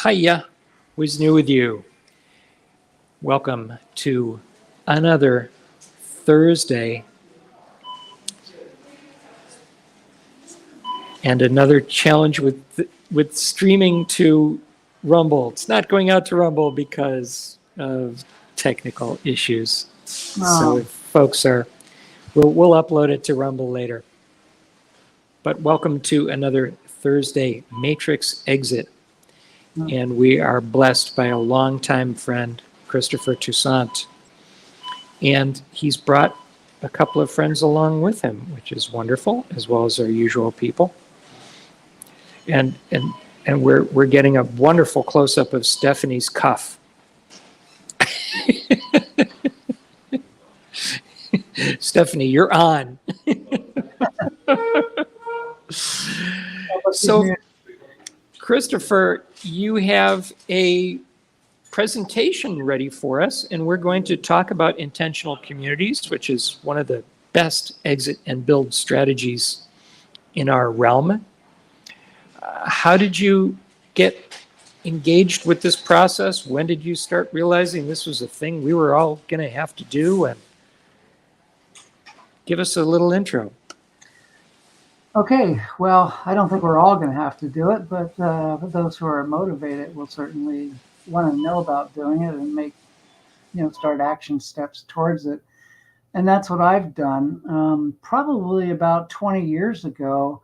Hiya, what's new with you? Welcome to another Thursday and another challenge with streaming to Rumble. It's not going out to Rumble because of technical issues. So if folks we'll upload it to Rumble later. But welcome to another Thursday Matrix Exit. And we are blessed by a longtime friend, Christopher Toussaint. And he's brought a couple of friends along with him, which is wonderful, as well as our usual people. And we're getting a wonderful close-up of Stephanie's cuff. Stephanie, you're on. So, Christopher, you have a presentation ready for us, and we're going to talk about intentional communities, which is one of the best exit and build strategies in our realm. How did you get engaged with this process? When did you start realizing this was a thing we were all going to have to do? And give us a little intro. Okay, well, I don't think we're all going to have to do it, but those who are motivated will certainly want to know about doing it and start action steps towards it. And that's what I've done. Probably about 20 years ago,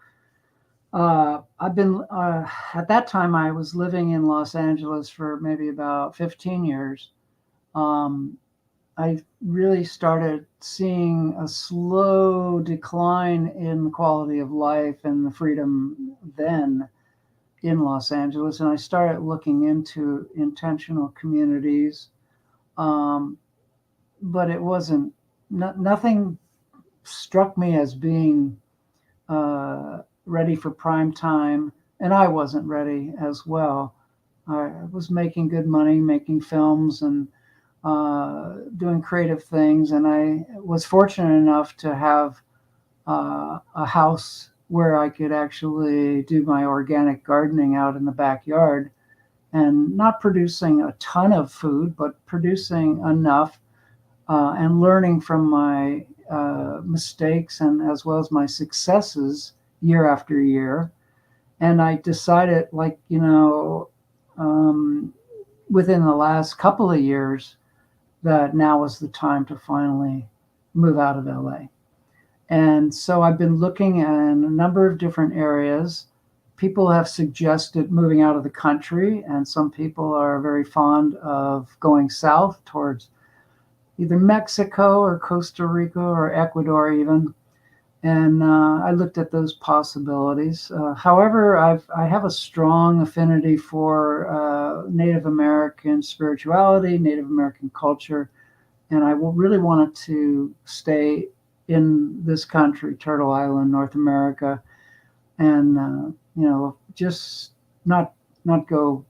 at that time I was living in Los Angeles for maybe about 15 years. I really started seeing a slow decline in the quality of life and the freedom then in Los Angeles. And I started looking into intentional communities. But it wasn't, nothing struck me as being ready for prime time. And I wasn't ready as well. I was making good money, making films and doing creative things, and I was fortunate enough to have a house where I could actually do my organic gardening out in the backyard, and not producing a ton of food, but producing enough and learning from my mistakes and as well as my successes year after year. And I decided, within the last couple of years, that now was the time to finally move out of LA. And so I've been looking at a number of different areas. People have suggested moving out of the country, and some people are very fond of going south towards either Mexico or Costa Rica or Ecuador even. And I looked at those possibilities. However, I have a strong affinity for Native American spirituality, Native American culture, and I really wanted to stay in this country, Turtle Island, North America, and just not go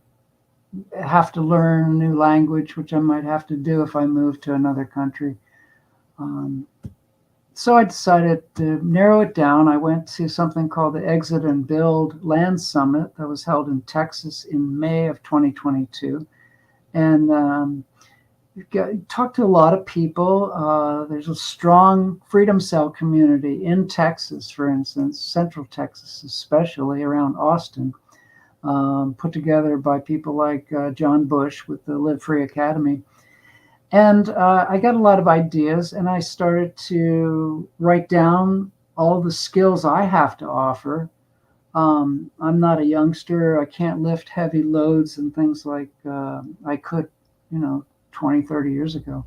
have to learn a new language, which I might have to do if I move to another country. So I decided to narrow it down. I went to something called the Exit and Build Land Summit that was held in Texas in May of 2022. And talked to a lot of people. There's a strong Freedom Cell community in Texas, for instance, Central Texas, especially around Austin, put together by people like John Bush with the Live Free Academy. And I got a lot of ideas, and I started to write down all the skills I have to offer. I'm not a youngster. I can't lift heavy loads and things like I could, 20, 30 years ago.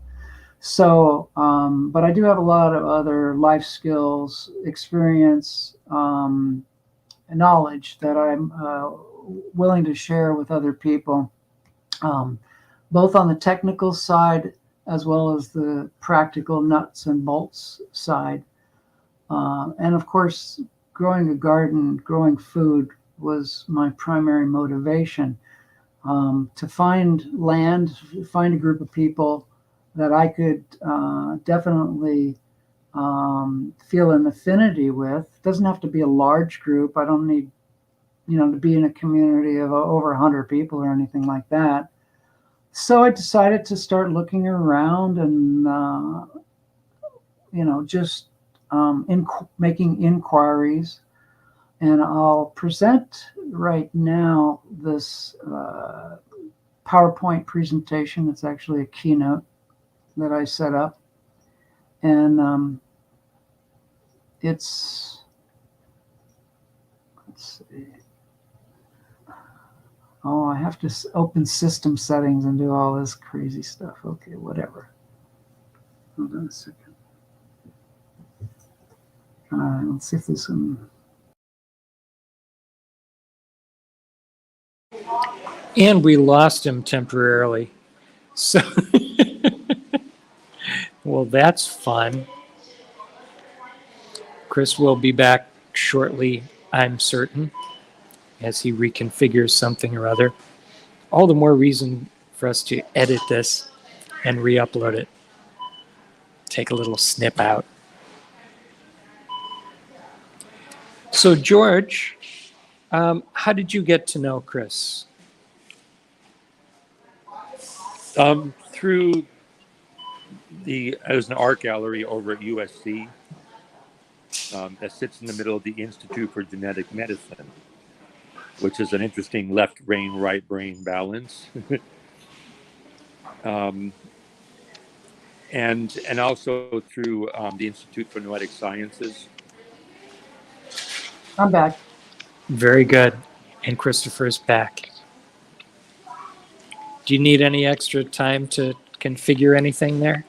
So, but I do have a lot of other life skills, experience, knowledge that I'm willing to share with other people. Both on the technical side as well as the practical nuts and bolts side. And of course, growing a garden, growing food was my primary motivation. To find land, find a group of people that I could definitely feel an affinity with. It doesn't have to be a large group. I don't need to be in a community of over 100 people or anything like that. So I decided to start looking around and, just making inquiries. And I'll present right now this PowerPoint presentation. It's actually a keynote that I set up. And let's see. Oh, I have to open system settings and do all this crazy stuff. Okay, whatever. Hold on a second. Let's see if this one. And we lost him temporarily. So, well, that's fun. Chris will be back shortly, I'm certain, as he reconfigures something or other. All the more reason for us to edit this and re-upload it. Take a little snip out. So, George, how did you get to know Chris? Through there's an art gallery over at USC that sits in the middle of the Institute for Genetic Medicine, which is an interesting left brain, right brain balance. And also through the Institute for Noetic Sciences. I'm back. Very good. And Christopher's back. Do you need any extra time to configure anything there?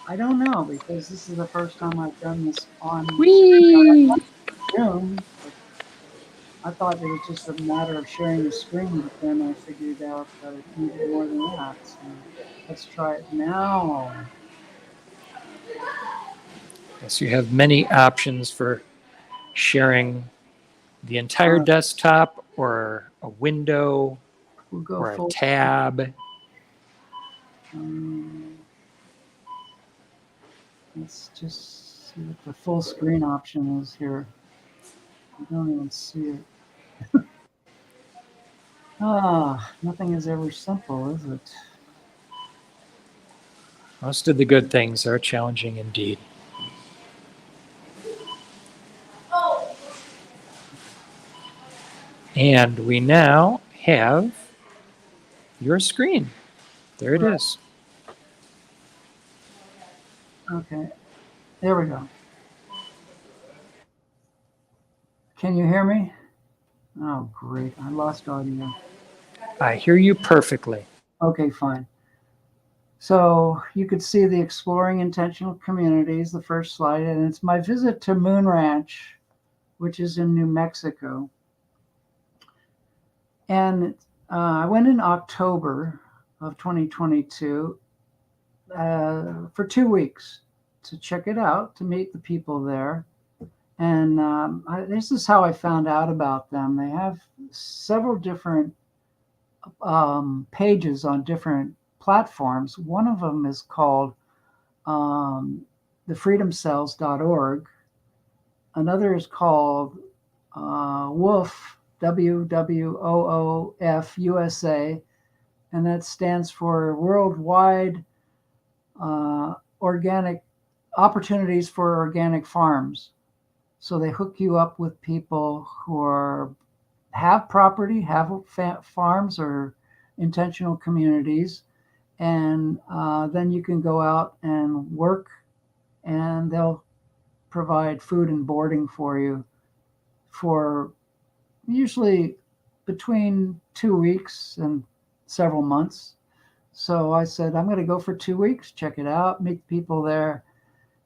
I don't know, because this is the first time I've done this on Whee! Zoom. I thought it was just a matter of sharing the screen, but then I figured out that it needed more than that. So let's try it now. Yes, you have many options for sharing the entire desktop or a window We'll go or a full tab. Let's just see what the full screen option is here. I don't even see it. Nothing is ever simple, is it? Most of the good things are challenging indeed. And we now have your screen. There it is. Okay, there we go. Can you hear me? Oh, great. I lost audio. I hear you perfectly. Okay, fine. So you could see the Exploring Intentional Communities, the first slide, and it's my visit to Moon Ranch, which is in New Mexico. And I went in October of 2022 for 2 weeks to check it out, to meet the people there. And this is how I found out about them. They have several different pages on different platforms. One of them is called thefreedomcells.org. Another is called WWOOF, WWOOF USA, and that stands for Worldwide Organic Opportunities for Organic Farms. So they hook you up with people who have property, have farms or intentional communities, and then you can go out and work, and they'll provide food and boarding for you for usually between 2 weeks and several months. So I said, I'm going to go for 2 weeks, check it out, meet people there,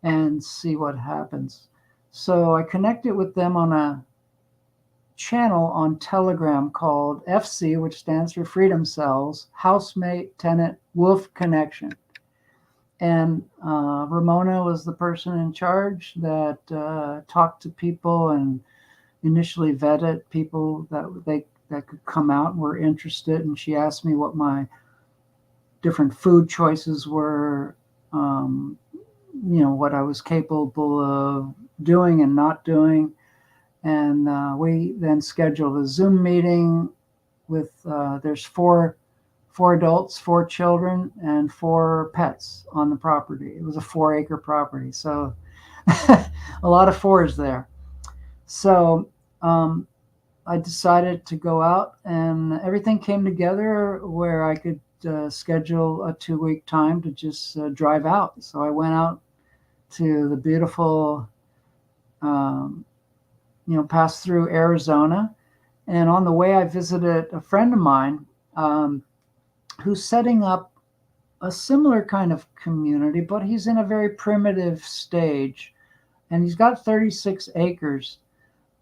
and see what happens. So I connected with them on a channel on Telegram called FC, which stands for Freedom Cells, Housemate Tenant Wolf Connection. And Ramona was the person in charge that talked to people and initially vetted people that could come out and were interested. And she asked me what my different food choices were, what I was capable of doing and not doing. And we then scheduled a Zoom meeting with, there's four adults, 4 children, and 4 pets on the property. It was a 4-acre property. So a lot of fours there. So I decided to go out, and everything came together where I could schedule a 2-week time to just drive out. So I went out to the beautiful, passed through Arizona. And on the way, I visited a friend of mine who's setting up a similar kind of community, but he's in a very primitive stage. And he's got 36 acres,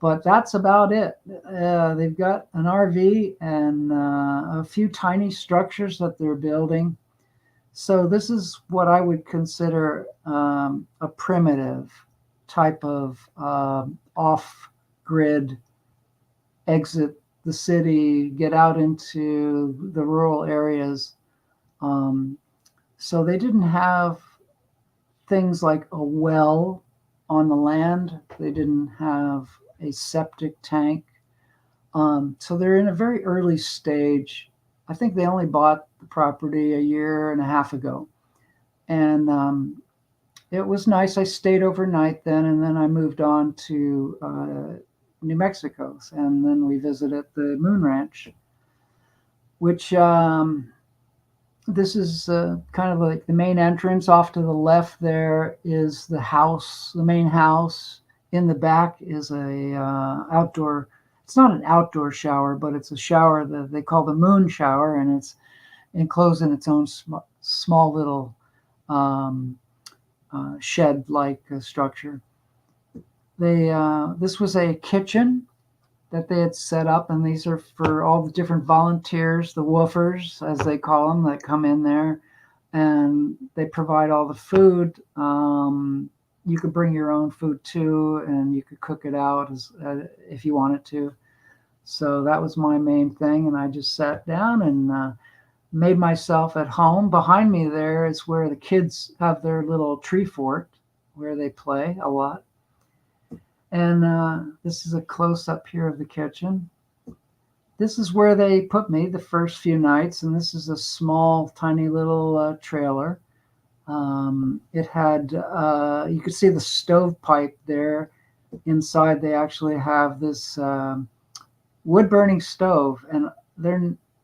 but that's about it. They've got an RV and a few tiny structures that they're building. So this is what I would consider a primitive type of off-grid, exit the city, get out into the rural areas. So they didn't have things like a well on the land. They didn't have a septic tank. So they're in a very early stage. I think they only bought the property a year and a half ago. And it was nice. I stayed overnight then, and then I moved on to New Mexico. And then we visited the Moon Ranch, which this is kind of like the main entrance. Off to the left there is the house, the main house. In the back is a outdoor, it's not an outdoor shower, but it's a shower that they call the moon shower, and it's enclosed in its own small little shed-like structure. This was a kitchen that they had set up, and these are for all the different volunteers, the woofers, as they call them, that come in there, and they provide all the food. You could bring your own food too, and you could cook it out if you wanted to. So that was my main thing, and I just sat down and made myself at home. Behind me there is where the kids have their little tree fort, where they play a lot. And this is a close-up here of the kitchen. This is where they put me the first few nights, and this is a small, tiny little trailer. It had, you could see the stovepipe there. Inside, they actually have this wood-burning stove, and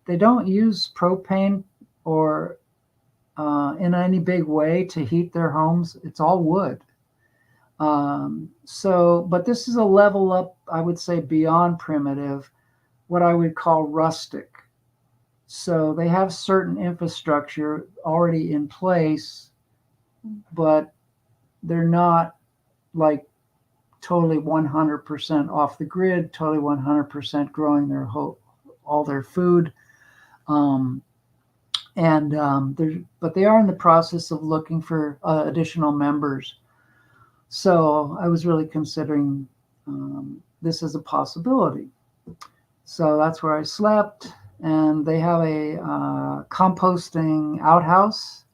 they don't use propane or in any big way to heat their homes. It's all wood. But this is a level up, I would say, beyond primitive, what I would call rustic. So they have certain infrastructure already in place, but they're not like totally 100% off the grid, totally 100% growing all their food. But they are in the process of looking for additional members. So I was really considering this as a possibility. So that's where I slept, and they have a composting outhouse.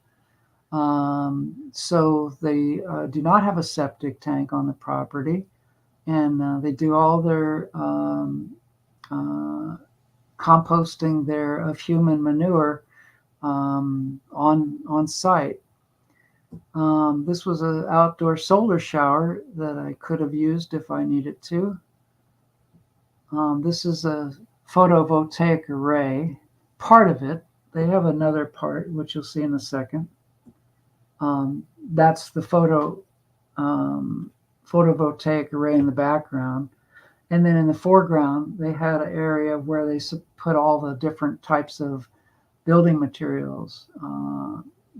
So they do not have a septic tank on the property, and they do all their composting there of human manure on site. This was an outdoor solar shower that I could have used if I needed to. This is a photovoltaic array, part of it. They have another part, which you'll see in a second. That's the photovoltaic array in the background. And then in the foreground, they had an area where they put all the different types of building materials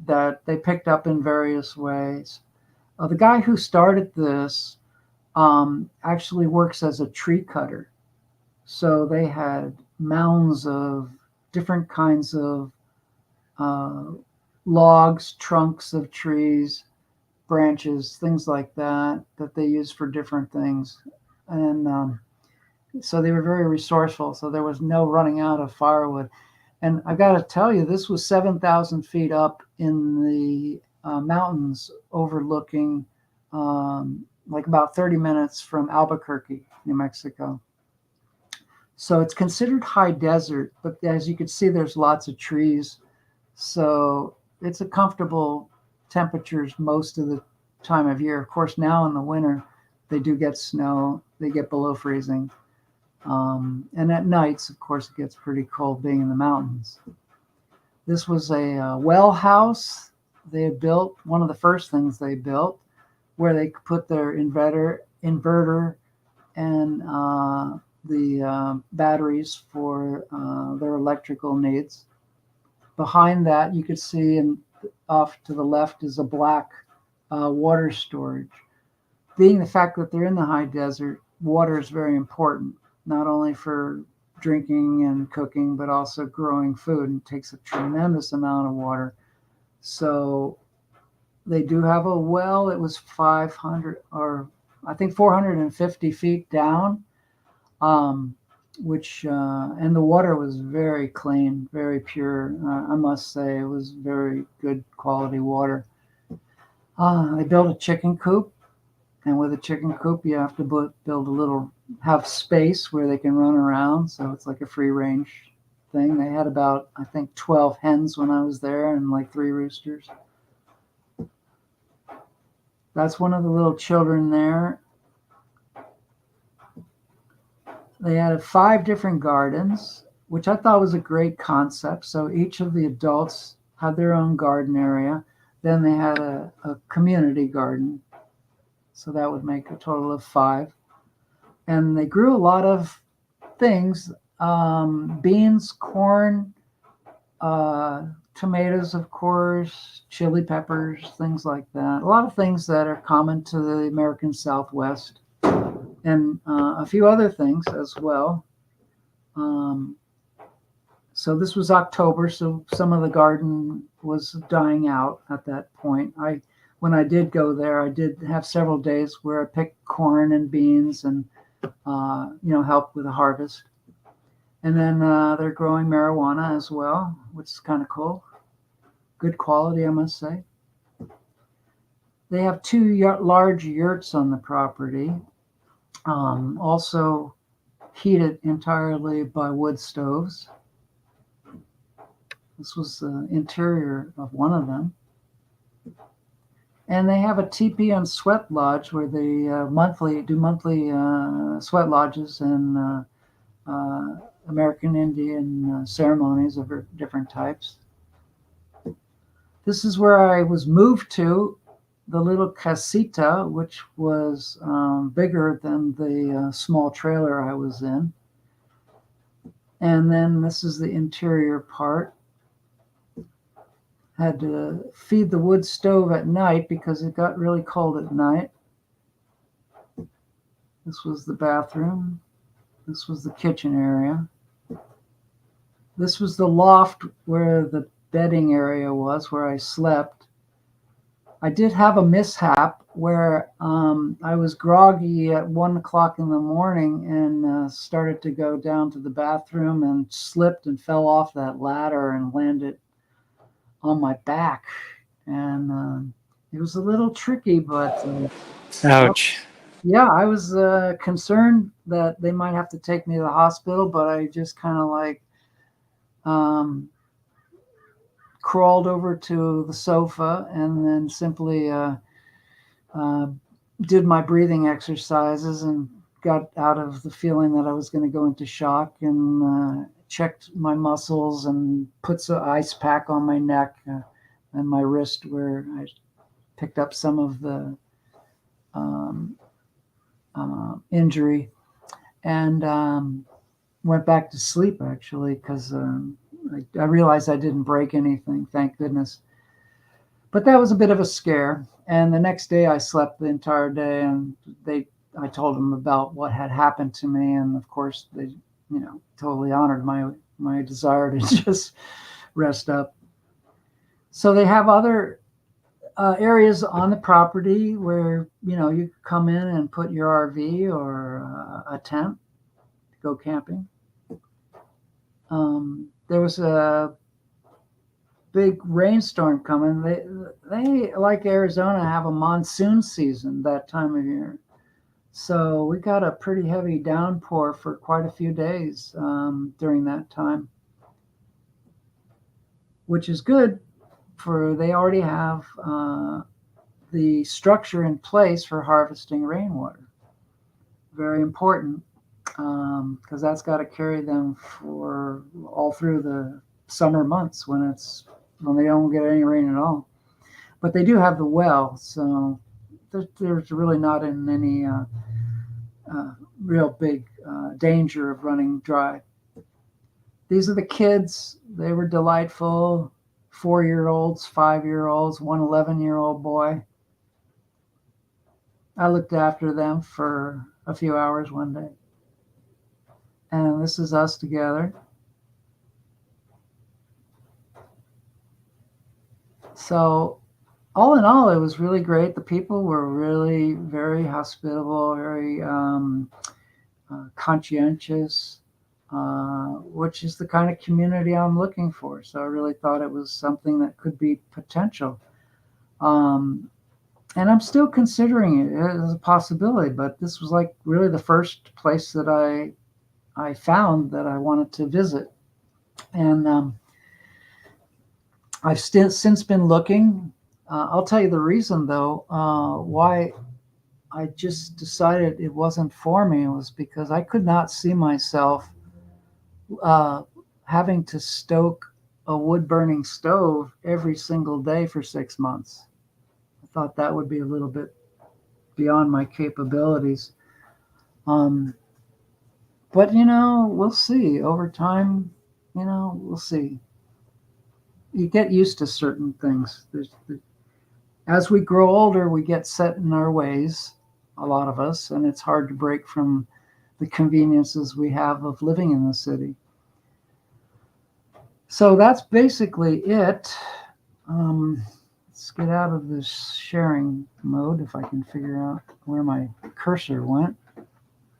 that they picked up in various ways. The guy who started this actually works as a tree cutter. So they had mounds of different kinds of logs, trunks of trees, branches, things like that they use for different things. And so they were very resourceful. So there was no running out of firewood. And I've got to tell you, this was 7,000 feet up in the mountains overlooking like about 30 minutes from Albuquerque, New Mexico. So it's considered high desert, but as you can see, there's lots of trees. So it's a comfortable temperatures most of the time of year. Of course, now in the winter, they do get snow. They get below freezing. And at nights, of course, it gets pretty cold being in the mountains. This was a well house they had built, one of the first things they built, where they could put their inverter and the batteries for their electrical needs. Behind that, you could see, and off to the left is a black water storage. Being the fact that they're in the high desert, water is very important, not only for drinking and cooking, but also growing food. It takes a tremendous amount of water. So they do have a well. It was 500 or I think 450 feet down, which and the water was very clean, very pure. I must say it was very good quality water. They built a chicken coop, and with a chicken coop, you have to have space where they can run around. So it's like a free range thing. They had about, I think, 12 hens when I was there and like 3 roosters. That's one of the little children there. They had 5 different gardens, which I thought was a great concept. So each of the adults had their own garden area. Then they had a community garden. So that would make a total of 5. And they grew a lot of things, beans, corn, tomatoes, of course, chili peppers, things like that. A lot of things that are common to the American Southwest, and a few other things as well. So this was October, so some of the garden was dying out at that point. When I did go there, I did have several days where I picked corn and beans and helped with the harvest. And then they're growing marijuana as well, which is kind of cool. Good quality, I must say. They have 2 large yurts on the property, also heated entirely by wood stoves. This was the interior of one of them. And they have a teepee and sweat lodge where they do monthly sweat lodges and American Indian ceremonies of different types. This is where I was moved to, the little casita, which was bigger than the small trailer I was in. And then this is the interior part. Had to feed the wood stove at night because it got really cold at night. This was the bathroom. This was the kitchen area. This was the loft where the bedding area was, where I slept. I did have a mishap where I was groggy at 1 o'clock in the morning and started to go down to the bathroom and slipped and fell off that ladder and landed on my back. And it was a little tricky, but Ouch. yeah, I was concerned that they might have to take me to the hospital, but I just kind of like crawled over to the sofa and then simply did my breathing exercises and got out of the feeling that I was going to go into shock, and checked my muscles and put some ice pack on my neck and my wrist where I picked up some of the injury, and went back to sleep actually because I realized I didn't break anything, thank goodness. But that was a bit of a scare. And the next day I slept the entire day, and I told them about what had happened to me. And of course they, totally honored my desire to just rest up. So they have other areas on the property where, you come in and put your RV or a tent to go camping. There was big rainstorm coming. They like Arizona have a monsoon season that time of year. So we got a pretty heavy downpour for quite a few days during that time, which is good for they already have the structure in place for harvesting rainwater. Very important because that's got to carry them for all through the summer months when they don't get any rain at all. But they do have the well, so there's really not in any real big danger of running dry. These are the kids. They were delightful. 4-year-olds, 5-year-olds, one 11-year-old boy. I looked after them for a few hours one day. And this is us together. So all in all, it was really great. The people were really very hospitable, very conscientious, which is the kind of community I'm looking for. So I really thought it was something that could be potential. And I'm still considering it as a possibility, but this was like really the first place that I found that I wanted to visit. And I've since been looking. I'll tell you the reason, though, why I just decided it wasn't for me was because I could not see myself having to stoke a wood-burning stove every single day for 6 months. I thought that would be a little bit beyond my capabilities. But, we'll see. Over time, we'll see. You get used to certain things. As we grow older, we get set in our ways, a lot of us, and it's hard to break from the conveniences we have of living in the city. So that's basically it. Let's get out of this sharing mode if I can figure out where my cursor went.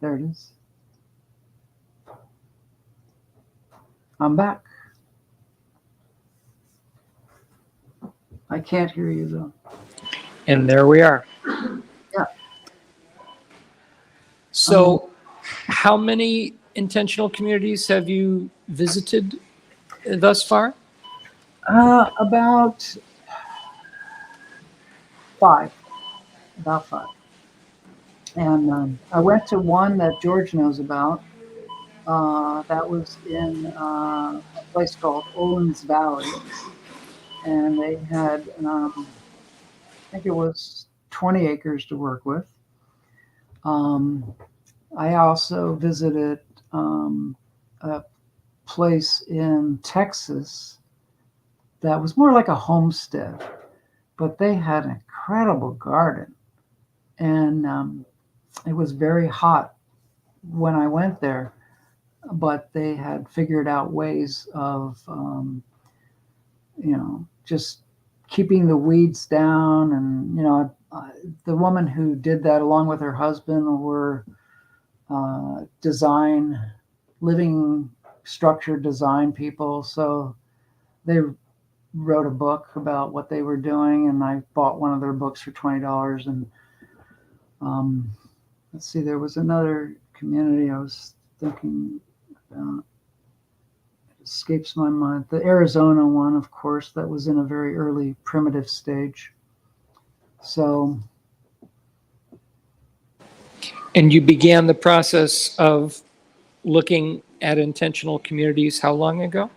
There it is. I'm back. I can't hear you, though. And there we are. Yeah. So how many intentional communities have you visited thus far? About 5. About 5. And I went to one that George knows about. That was in a place called Owens Valley. And they had, I think it was 20 acres to work with. I also visited a place in Texas that was more like a homestead, but they had an incredible garden. And it was very hot when I went there, but they had figured out ways of, just keeping the weeds down. And, the woman who did that along with her husband were living structure design people. So they wrote a book about what they were doing, and I bought one of their books for $20. And let's see, there was another community I was thinking about. It escapes my mind. The Arizona one, of course, that was in a very early primitive stage. So. And you began the process of looking at intentional communities how long ago?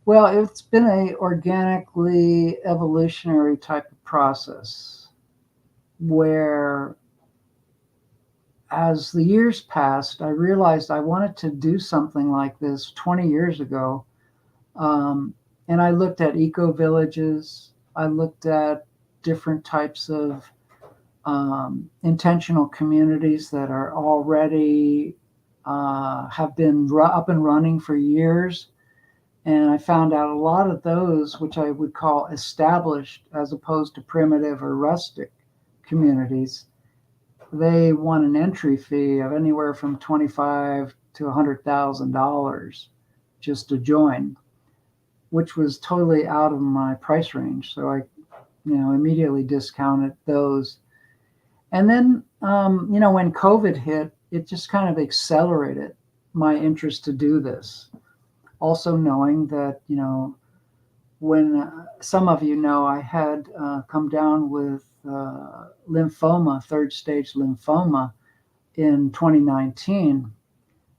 Well, it's been a organically evolutionary type of process where as the years passed, I realized I wanted to do something like this 20 years ago. And I looked at eco-villages. I looked at different types of intentional communities that are already have been up and running for years. And I found out a lot of those, which I would call established as opposed to primitive or rustic communities, they want an entry fee of anywhere from $25,000 to $100,000 just to join. which was totally out of my price range. So I, immediately discounted those. And then, when COVID hit, it just kind of accelerated my interest to do this. Also knowing that, when some of I had come down with lymphoma, third stage lymphoma in 2019,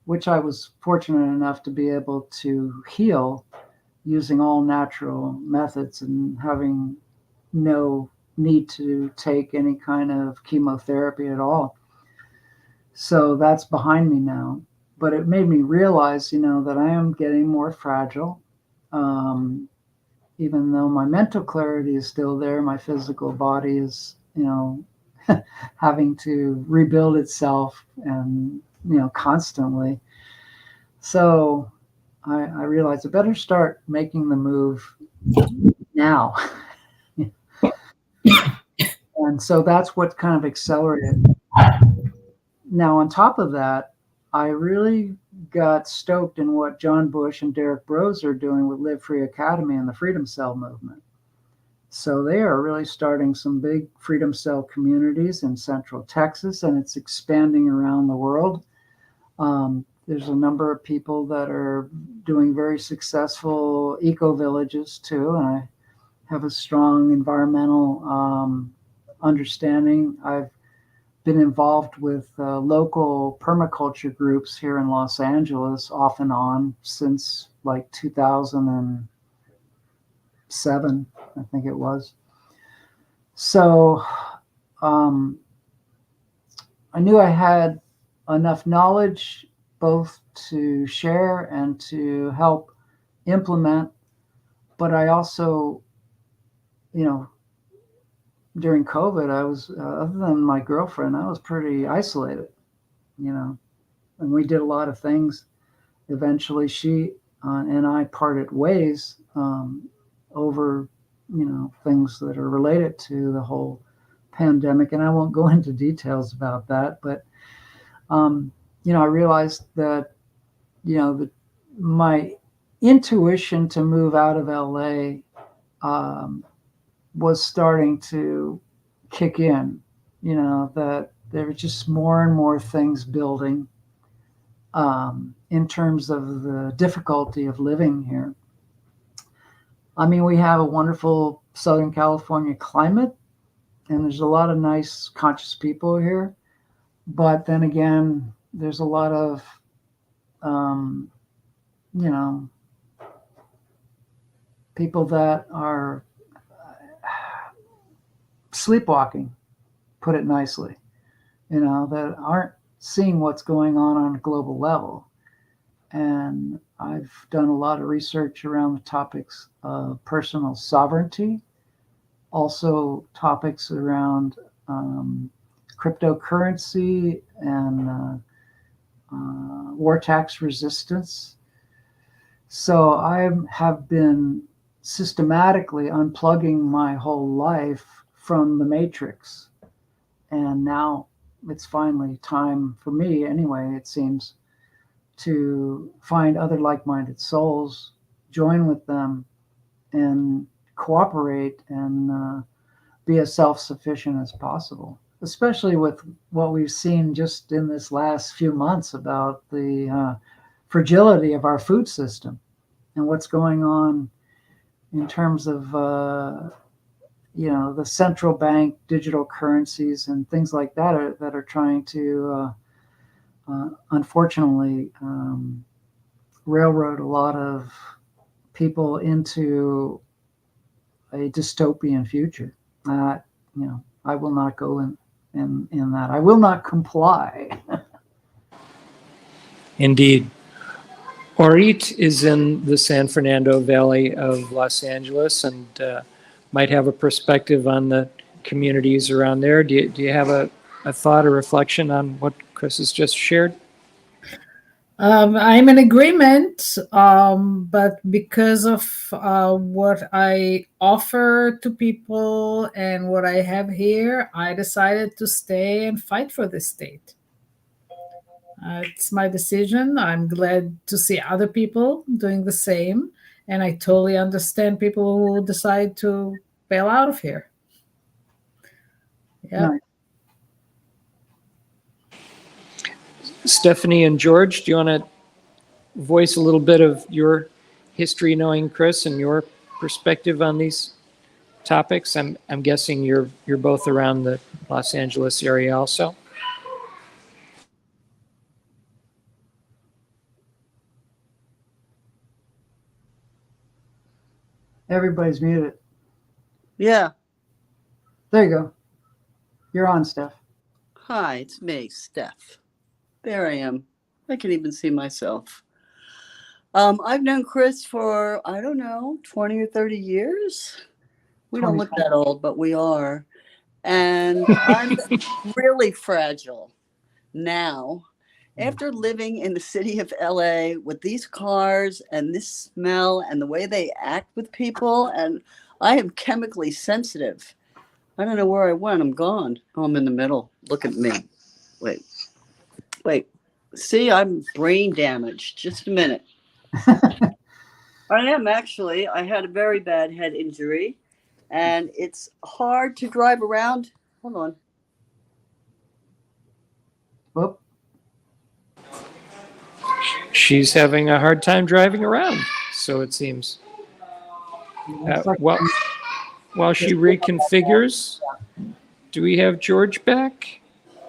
which I was fortunate enough to be able to heal using all natural methods and having no need to take any kind of chemotherapy at all. So that's behind me now. But it made me realize, that I am getting more fragile. Even though my mental clarity is still there, my physical body is, having to rebuild itself and, constantly. So I realized I better start making the move now. And so that's what kind of accelerated. Now, on top of that, I really got stoked in what John Bush and Derek Brose are doing with Live Free Academy and the Freedom Cell movement. So they are really starting some big Freedom Cell communities in Central Texas, and it's expanding around the world. There's a number of people that are doing very successful eco-villages too, and I have a strong environmental understanding. I've been involved with local permaculture groups here in Los Angeles off and on since like 2007, I think it was. So I knew I had enough knowledge both to share and to help implement, but I also, during COVID, I was, other than my girlfriend, I was pretty isolated, and we did a lot of things. Eventually, she and I parted ways over, things that are related to the whole pandemic. And I won't go into details about that, but, I realized that, my intuition to move out of LA was starting to kick in, that there were just more and more things building in terms of the difficulty of living here. I mean, we have a wonderful Southern California climate, and there's a lot of nice, conscious people here. But then again, there's a lot of, people that are sleepwalking, put it nicely, that aren't seeing what's going on a global level. And I've done a lot of research around the topics of personal sovereignty, also topics around cryptocurrency and war tax resistance. So I have been systematically unplugging my whole life from the matrix. And now it's finally time for me, anyway, it seems, to find other like-minded souls, join with them, and cooperate and be as self-sufficient as possible, especially with what we've seen just in this last few months about the fragility of our food system and what's going on in terms of the central bank digital currencies and things like that are trying to unfortunately railroad a lot of people into a dystopian future. I will not go in that. I will not comply. Indeed. Orit is in the San Fernando Valley of Los Angeles and might have a perspective on the communities around there. Do you have a thought or reflection on what Chris has just shared? I'm in agreement, but because of what I offer to people and what I have here, I decided to stay and fight for this state. It's my decision. I'm glad to see other people doing the same. And I totally understand people who decide to bail out of here. Yeah. Nice. Stephanie and George, do you want to voice a little bit of your history knowing Chris and your perspective on these topics? I'm guessing you're both around the Los Angeles area also. Everybody's muted. Yeah. There you go. You're on, Steph. Hi, it's me, Steph. There I am. I can even see myself. I've known Chris for, I don't know, 20 or 30 years. We don't look that old, but we are. And I'm really fragile now. After living in the city of LA with these cars and this smell and the way they act with people, and I am chemically sensitive. I don't know where I went. I'm gone. Oh, I'm in the middle. Look at me. Wait. See, I'm brain damaged. Just a minute. I am actually. I had a very bad head injury, and it's hard to drive around. Hold on. Whoop. She's having a hard time driving around, so it seems. While she reconfigures, do we have George back?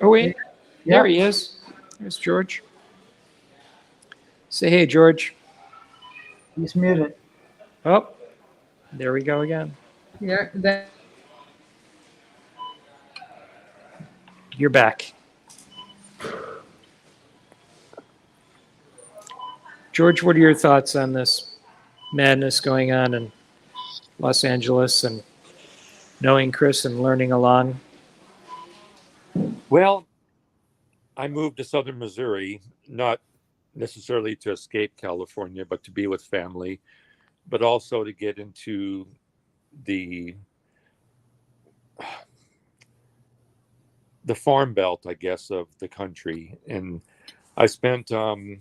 Oh, wait. There he is. There's George. Say hey, George. He's muted. Oh, there we go again. Yeah. You're back. George, what are your thoughts on this madness going on in Los Angeles and knowing Chris and learning along? Well, I moved to southern Missouri, not necessarily to escape California, but to be with family, but also to get into the farm belt, I guess, of the country. And I spent 5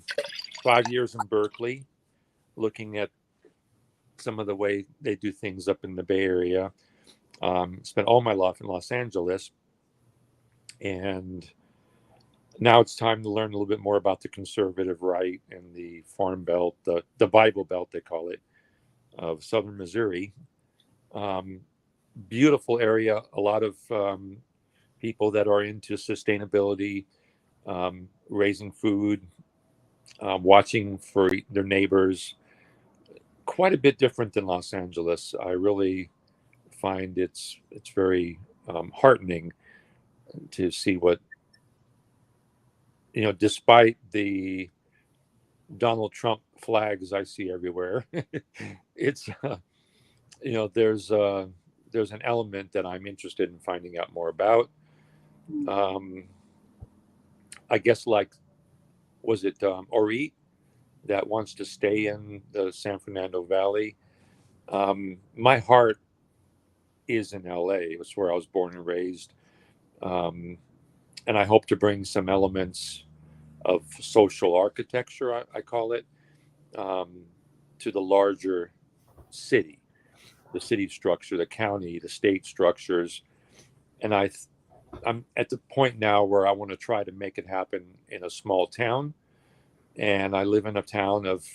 years in Berkeley looking at some of the way they do things up in the Bay Area. Spent all my life in Los Angeles. And now it's time to learn a little bit more about the conservative right and the farm belt, the Bible Belt, they call it, of southern Missouri. Beautiful area, a lot of people that are into sustainability, raising food, watching for their neighbors. Quite a bit different than Los Angeles. I really find it's very heartening to see what, despite the Donald Trump flags I see everywhere, it's there's an element that I'm interested in finding out more about. I guess was it Orit that wants to stay in the San Fernando Valley? My heart is in LA. It's where I was born and raised. And I hope to bring some elements of social architecture, I call it, to the larger city, the city structure, the county, the state structures. And I'm at the point now where I want to try to make it happen in a small town. And I live in a town of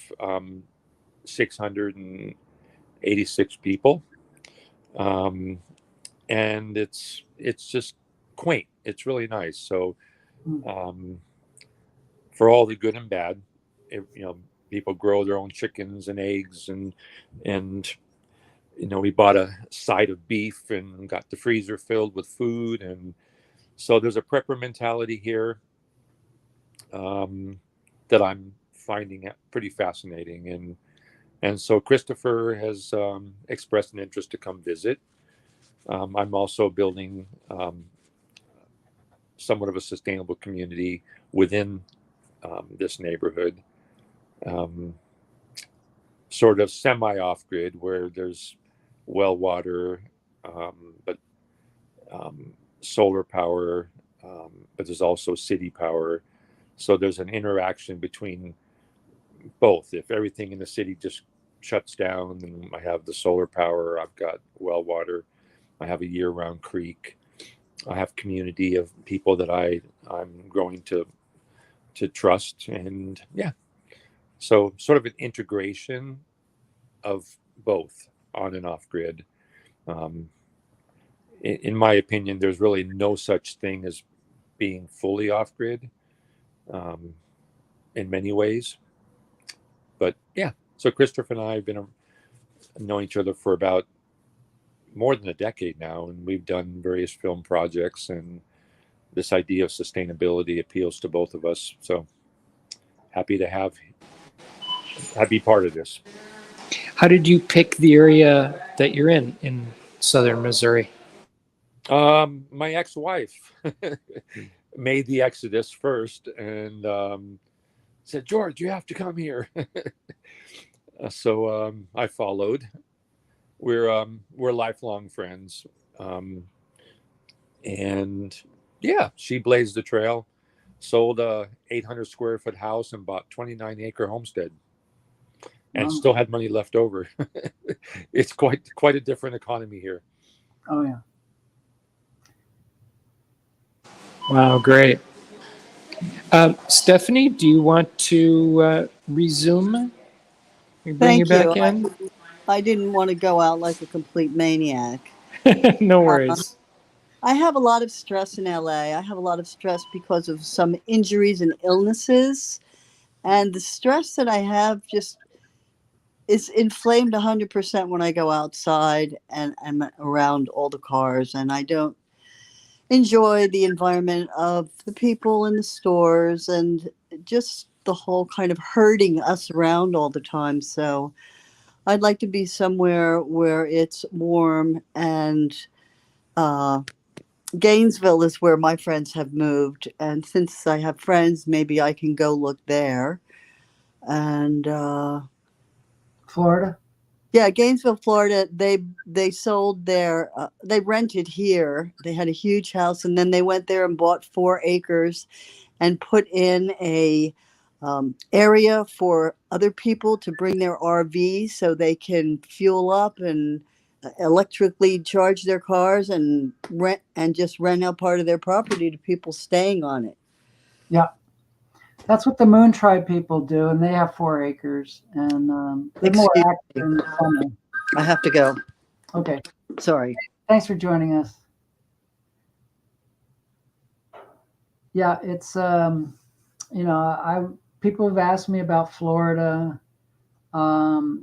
686 people. And it's just quaint. It's really nice. So for all the good and bad, people grow their own chickens and eggs, and we bought a side of beef and got the freezer filled with food, and so there's a prepper mentality here that I'm finding pretty fascinating, and so Christopher has expressed an interest to come visit. I'm also building somewhat of a sustainable community within this neighborhood, sort of semi off-grid, where there's well water, but solar power, but there's also city power. So there's an interaction between both. If everything in the city just shuts down, and I have the solar power. I've got well water. I have a year-round creek. I have community of people that I'm going to trust, and yeah, so sort of an integration of both on and off grid. Um, in my opinion, there's really no such thing as being fully off grid in many ways. But yeah, so Christopher and I have been knowing each other for about more than a decade now, and we've done various film projects, and this idea of sustainability appeals to both of us. So happy to be part of this. How did you pick the area that you're in southern Missouri? My ex-wife made the exodus first, and said, "George, you have to come here." So I followed. We're lifelong friends, and yeah, she blazed the trail, sold a 800 square foot house, and bought 29-acre homestead, and Wow. still had money left over. It's quite a different economy here. Oh yeah. Wow, great. Stephanie, do you want to resume? We bring you Thank you. back in? I didn't want to go out like a complete maniac. No Uh, worries. I have a lot of stress in LA. I have a lot of stress because of some injuries and illnesses. And the stress that I have just is inflamed 100% when I go outside and I'm around all the cars. And I don't enjoy the environment of the people in the stores and just the whole kind of herding us around all the time. So I'd like to be somewhere where it's warm, and Gainesville is where my friends have moved. And since I have friends, maybe I can go look there. And Florida. yeah, Gainesville, Florida, they sold they rented here. They had a huge house, and then they went there and bought 4 acres and put in a area for other people to bring their RV so they can fuel up and electrically charge their cars and just rent out part of their property to people staying on it. Yeah. That's what the Moon Tribe people do, and they have 4 acres, and they're more Excuse active in the summer. I have to go. Okay. Sorry. Thanks for joining us. Yeah, it's people have asked me about Florida. The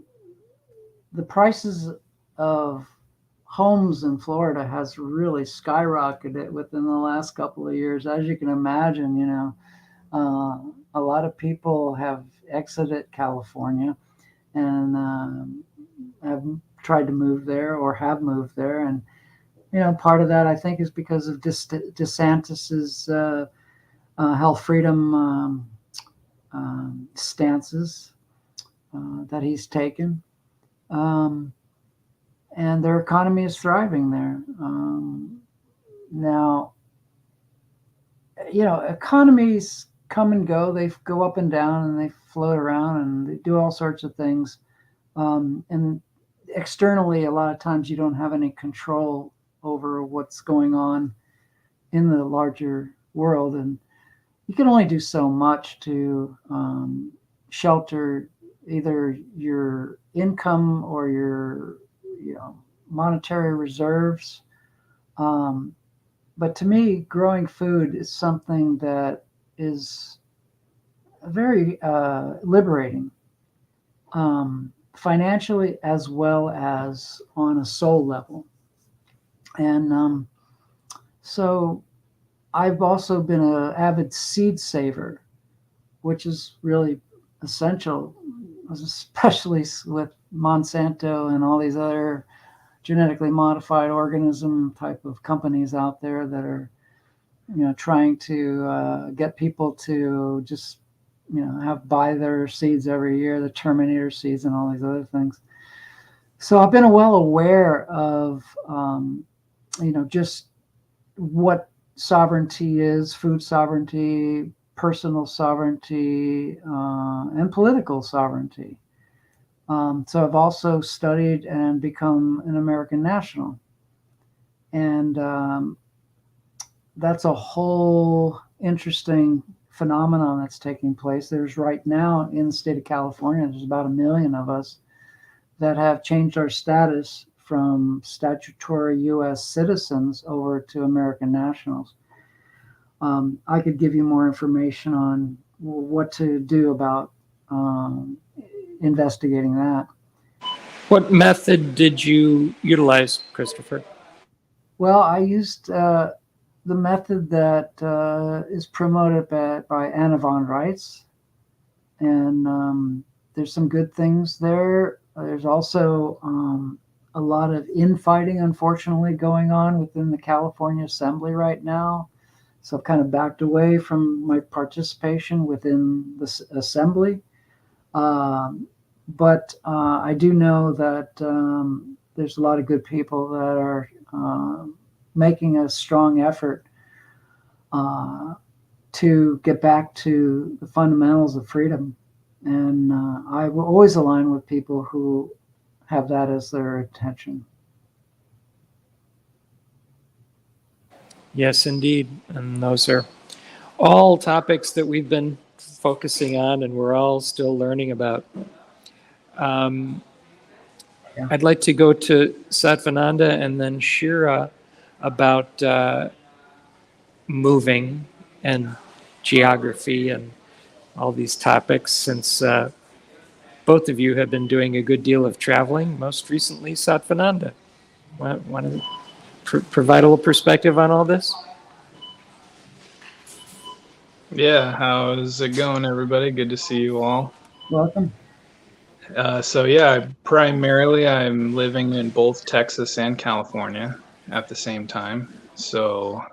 prices of homes in Florida has really skyrocketed within the last couple of years. As you can imagine, a lot of people have exited California and have tried to move there or have moved there. And, part of that I think is because of DeSantis's health freedom stances that he's taken. And their economy is thriving there. Now, economies come and go. They go up and down and they float around and they do all sorts of things. And externally, a lot of times you don't have any control over what's going on in the larger world. And you can only do so much to shelter either your income or your monetary reserves. But to me, growing food is something that is very liberating, financially as well as on a soul level. And so I've also been an avid seed saver, which is really essential, especially with Monsanto and all these other genetically modified organism type of companies out there that are, trying to get people to just, buy their seeds every year, the Terminator seeds and all these other things. So I've been well aware of, just what sovereignty is, food sovereignty, personal sovereignty, and political sovereignty. So I've also studied and become an American national. And that's a whole interesting phenomenon that's taking place. There's right now in the state of California, there's about 1 million of us that have changed our status from statutory U.S. citizens over to American nationals. I could give you more information on what to do about investigating that. What method did you utilize, Christopher? Well, I used the method that is promoted by Anna von Reitz, and there's some good things there. There's also a lot of infighting, unfortunately, going on within the California Assembly right now. So I've kind of backed away from my participation within the assembly. But I do know that there's a lot of good people that are making a strong effort to get back to the fundamentals of freedom. And I will always align with people who have that as their attention. Yes, indeed. And those are all topics that we've been focusing on and we're all still learning about. Yeah. I'd like to go to Satvananda and then Shira about moving and geography and all these topics, since both of you have been doing a good deal of traveling, most recently Satvananda. Want to provide a little perspective on all this? Yeah, how's it going, everybody? Good to see you all. Welcome. So yeah, primarily I'm living in both Texas and California at the same time. So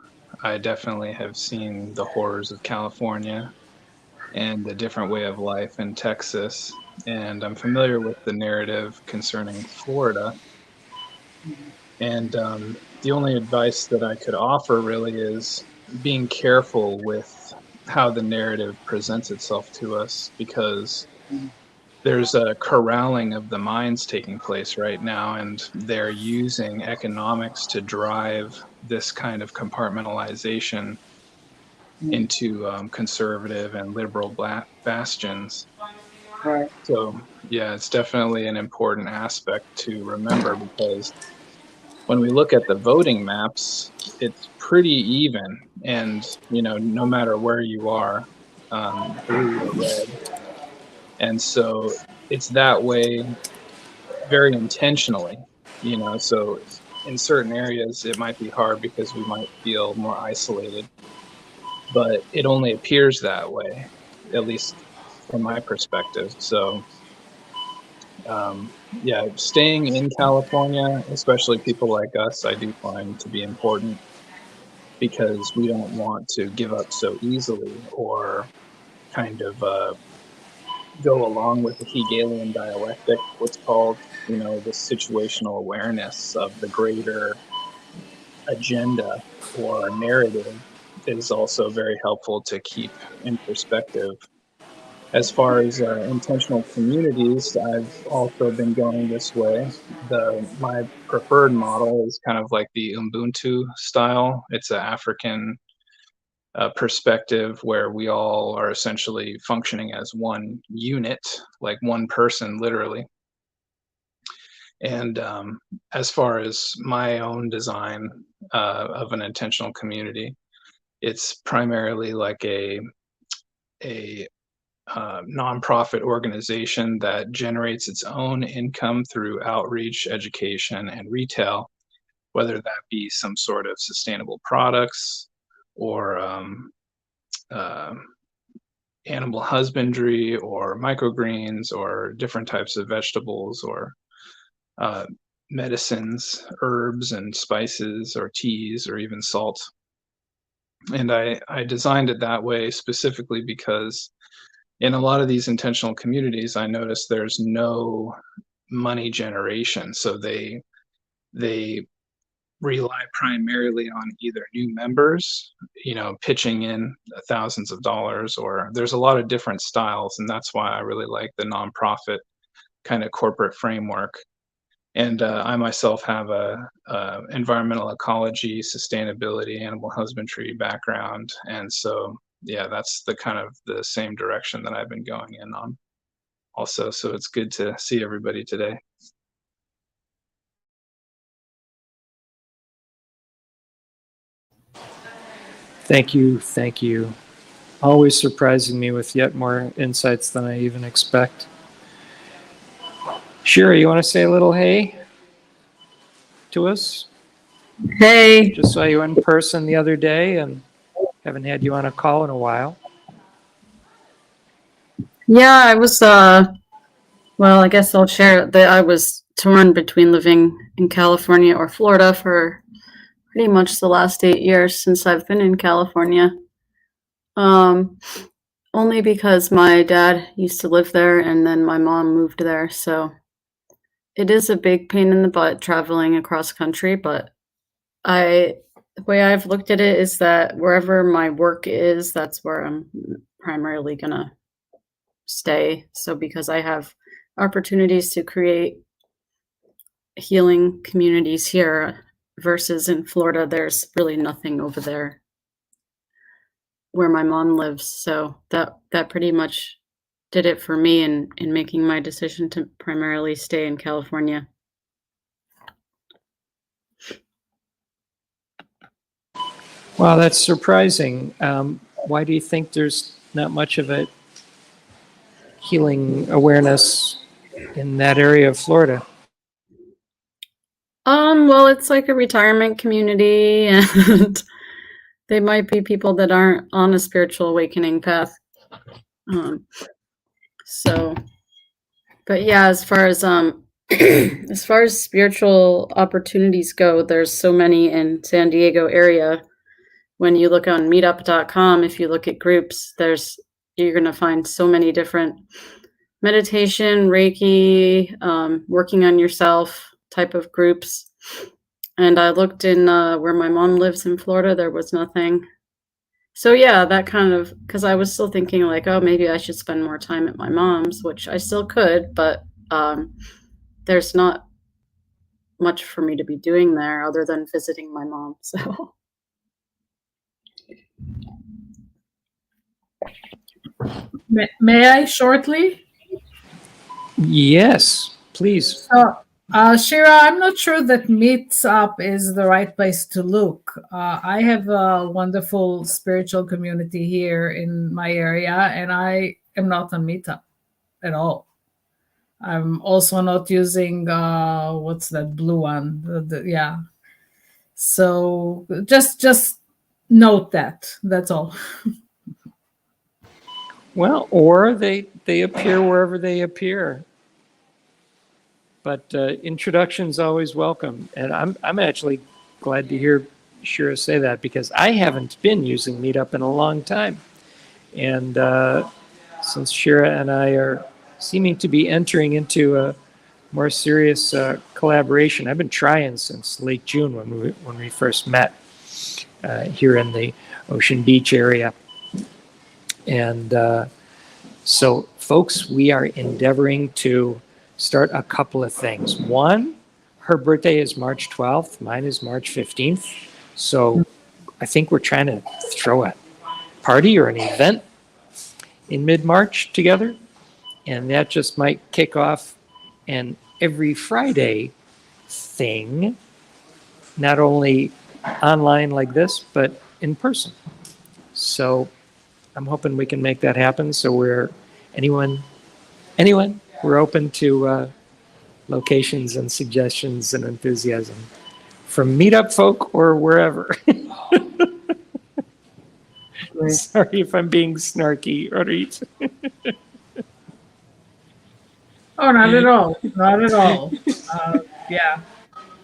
I definitely have seen the horrors of California and the different way of life in Texas. And I'm familiar with the narrative concerning Florida. And the only advice that I could offer really is being careful with how the narrative presents itself to us, because there's a corralling of the minds taking place right now, and they're using economics to drive this kind of compartmentalization into conservative and liberal bastions. Right. So yeah, it's definitely an important aspect to remember, because when we look at the voting maps, it's pretty even, and no matter where you are, blue or red. And so it's that way very intentionally, so in certain areas it might be hard because we might feel more isolated, but it only appears that way, at least from my perspective. So yeah, staying in California, especially people like us, I do find to be important, because we don't want to give up so easily, or kind of go along with the Hegelian dialectic, what's called, the situational awareness of the greater agenda or narrative is also very helpful to keep in perspective. As far as intentional communities, I've also been going this way. My preferred model is kind of like the Ubuntu style. It's an African perspective where we all are essentially functioning as one unit, like one person, literally. And as far as my own design of an intentional community, it's primarily like a nonprofit organization that generates its own income through outreach, education, and retail, whether that be some sort of sustainable products or animal husbandry or microgreens or different types of vegetables or medicines, herbs and spices or teas or even salt. And I designed it that way specifically because in a lot of these intentional communities, I noticed there's no money generation. So they rely primarily on either new members, pitching in thousands of dollars, or there's a lot of different styles. And that's why I really like the nonprofit kind of corporate framework. And I myself have a environmental ecology, sustainability, animal husbandry background, and so yeah, that's the kind of the same direction that I've been going in on also. So it's good to see everybody today. Thank you. Thank you. Always surprising me with yet more insights than I even expect. Shira, you want to say a little hey to us? Hey. Just saw you in person the other day and haven't had you on a call in a while. Yeah, I was well, I guess I'll share that I was torn between living in California or Florida for pretty much the last 8 years since I've been in California. Only because my dad used to live there and then my mom moved there, so it is a big pain in the butt traveling across country, but the way I've looked at it is that wherever my work is, that's where I'm primarily gonna stay. So because I have opportunities to create healing communities here versus in Florida, there's really nothing over there where my mom lives. So that pretty much did it for me in making my decision to primarily stay in California. Wow, that's surprising. Why do you think there's not much of a healing awareness in that area of Florida? Well, it's like a retirement community and they might be people that aren't on a spiritual awakening path. So, but yeah, as far as as far as spiritual opportunities go, there's so many in San Diego area. When you look on meetup.com, if you look at groups, you're going to find so many different meditation, Reiki, working on yourself type of groups. And I looked in where my mom lives in Florida, there was nothing. So yeah, that kind of, because I was still thinking like, oh, maybe I should spend more time at my mom's, which I still could, but there's not much for me to be doing there other than visiting my mom. So May I shortly? Yes, please. So, Shira, I'm not sure that Meetup is the right place to look. I have a wonderful spiritual community here in my area, and I am not on Meetup at all. I'm also not using what's that blue one? Yeah. So just note that. That's all. Well, or they appear wherever they appear. But introduction's always welcome. And I'm actually glad to hear Shira say that because I haven't been using Meetup in a long time. And since Shira and I are seeming to be entering into a more serious collaboration, I've been trying since late June when we first met here in the Ocean Beach area. And so, folks, we are endeavoring to start a couple of things. One, her birthday is March 12th. Mine is March 15th. So I think we're trying to throw a party or an event in mid-March together. And that just might kick off an every Friday thing, not only online like this, but in person. So I'm hoping we can make that happen. So anyone, we're open to locations and suggestions and enthusiasm from Meetup folk or wherever. Sorry if I'm being snarky, Orit. Oh, not at all. Not at all. Yeah.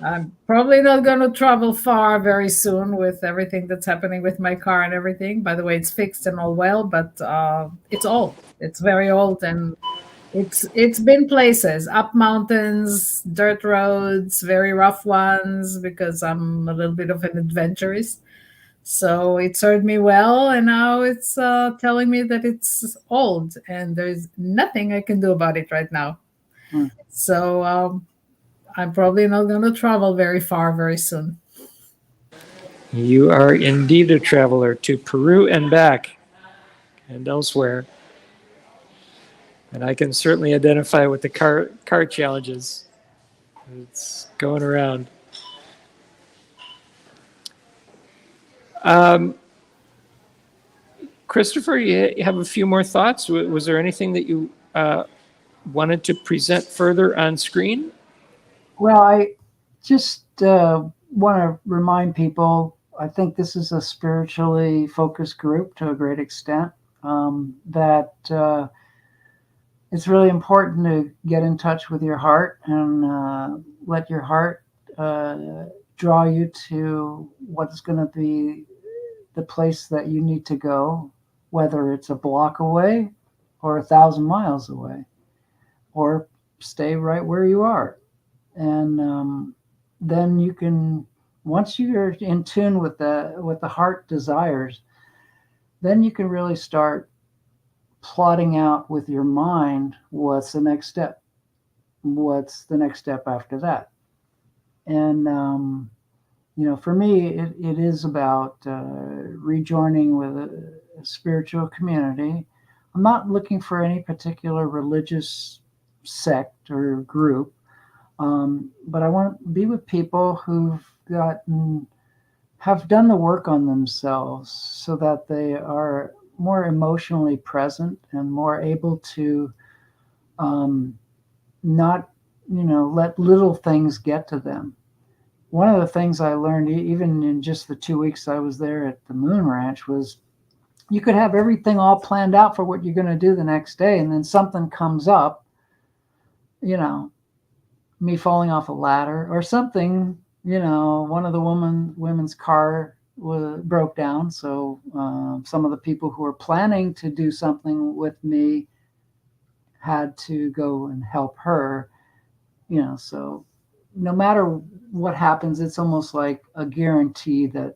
I'm probably not going to travel far very soon with everything that's happening with my car and everything. By the way, it's fixed and all well, but it's old. It's very old, and it's been places, up mountains, dirt roads, very rough ones, because I'm a little bit of an adventurist. So it served me well, and now it's telling me that it's old, and there's nothing I can do about it right now. Mm. So I'm probably not going to travel very far very soon. You are indeed a traveler to Peru and back and elsewhere. And I can certainly identify with the car challenges. It's going around. Christopher, you have a few more thoughts? Was there anything that you wanted to present further on screen? Well, I just want to remind people, I think this is a spiritually focused group to a great extent, that it's really important to get in touch with your heart and let your heart draw you to what's going to be the place that you need to go, whether it's a block away or 1,000 miles away, or stay right where you are. And then you can, once you're in tune with the heart desires, then you can really start plotting out with your mind what's the next step, what's the next step after that. And for me, it is about rejoining with a spiritual community. I'm not looking for any particular religious sect or group. But I want to be with people have done the work on themselves so that they are more emotionally present and more able to not, let little things get to them. One of the things I learned, even in just the 2 weeks I was there at the Moon Ranch, was you could have everything all planned out for what you're going to do the next day, and then something comes up, me falling off a ladder or something, one of the women's car broke down. So some of the people who were planning to do something with me had to go and help her, so no matter what happens, it's almost like a guarantee that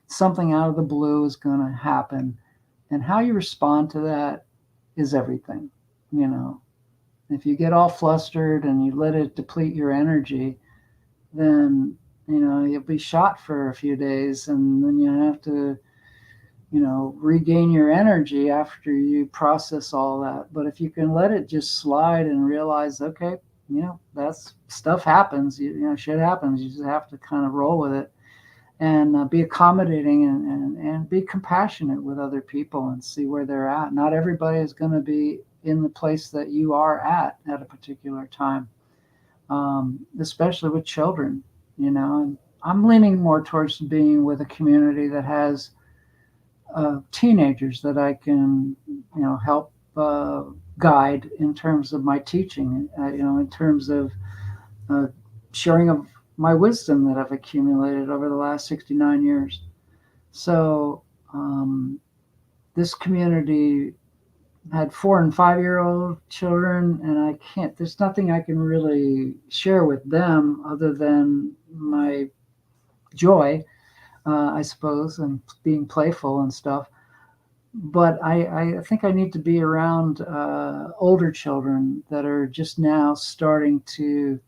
something out of the blue is going to happen. And how you respond to that is everything, If you get all flustered and you let it deplete your energy, then, you'll be shot for a few days, and then you have to, regain your energy after you process all that. But if you can let it just slide and realize, okay, that's stuff happens, shit happens. You just have to kind of roll with it and be accommodating and be compassionate with other people and see where they're at. Not everybody is going to be in the place that you are at a particular time, especially with children, and I'm leaning more towards being with a community that has teenagers that I can, help guide in terms of my teaching, in terms of sharing of my wisdom that I've accumulated over the last 69 years. So this community had 4 and 5-year-old children, and there's nothing I can really share with them other than my joy, I suppose, and being playful and stuff. But I think I need to be around older children that are just now starting to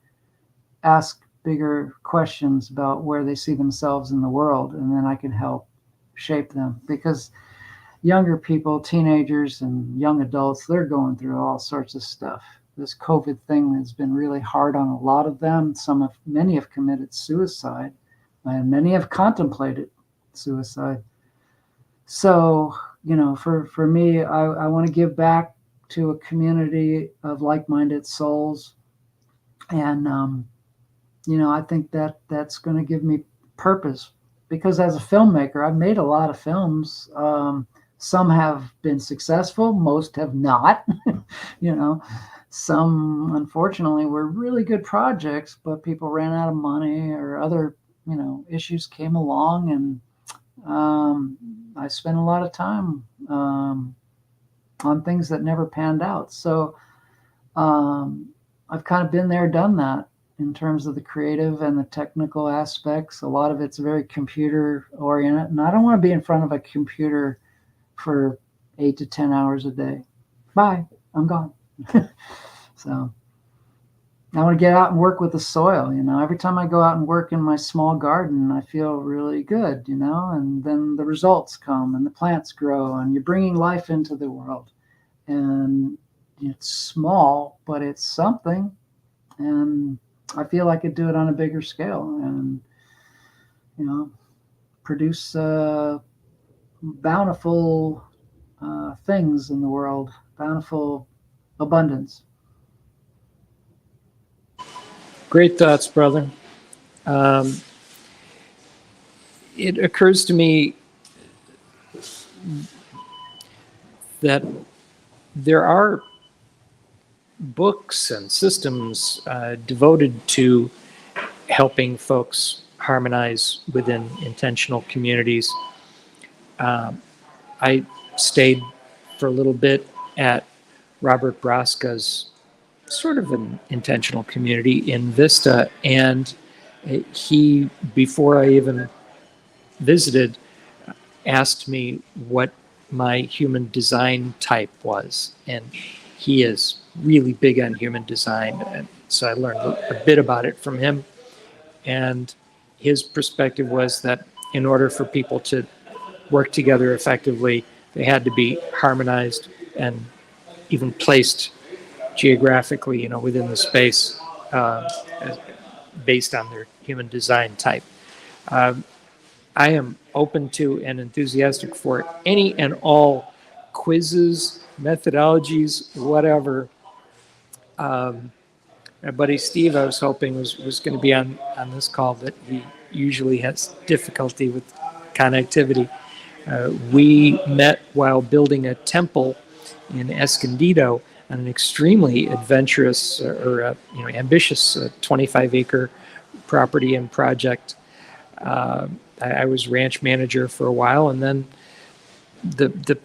ask bigger questions about where they see themselves in the world, and then I can help shape them. Because younger people, teenagers and young adults, they're going through all sorts of stuff. This COVID thing has been really hard on a lot of them. Many have committed suicide, and many have contemplated suicide. So, for me, I want to give back to a community of like-minded souls. And, I think that's going to give me purpose, because as a filmmaker, I've made a lot of films. Some have been successful, most have not. Some, unfortunately, were really good projects, but people ran out of money or other, issues came along, and I spent a lot of time on things that never panned out. So I've kind of been there, done that in terms of the creative and the technical aspects. A lot of it's very computer oriented, and I don't want to be in front of a computer for 8 to 10 hours a day. Bye, I'm gone. So I want to get out and work with the soil. Every time I go out and work in my small garden, I feel really good, and then the results come and the plants grow and you're bringing life into the world. And it's small, but it's something. And I feel I could do it on a bigger scale and, produce bountiful things in the world, bountiful abundance. Great thoughts, brother. It occurs to me that there are books and systems devoted to helping folks harmonize within intentional communities. I stayed for a little bit at Robert Braska's sort of an intentional community in Vista, and he, before I even visited, asked me what my human design type was, and he is really big on human design, and so I learned a bit about it from him. And his perspective was that in order for people to work together effectively, they had to be harmonized and even placed geographically, within the space, based on their human design type. I am open to and enthusiastic for any and all quizzes, methodologies, whatever. My buddy Steve, I was hoping was going to be on this call, but he usually has difficulty with connectivity. We met while building a temple in Escondido on an extremely adventurous or ambitious 25-acre property and project. I was ranch manager for a while, and then the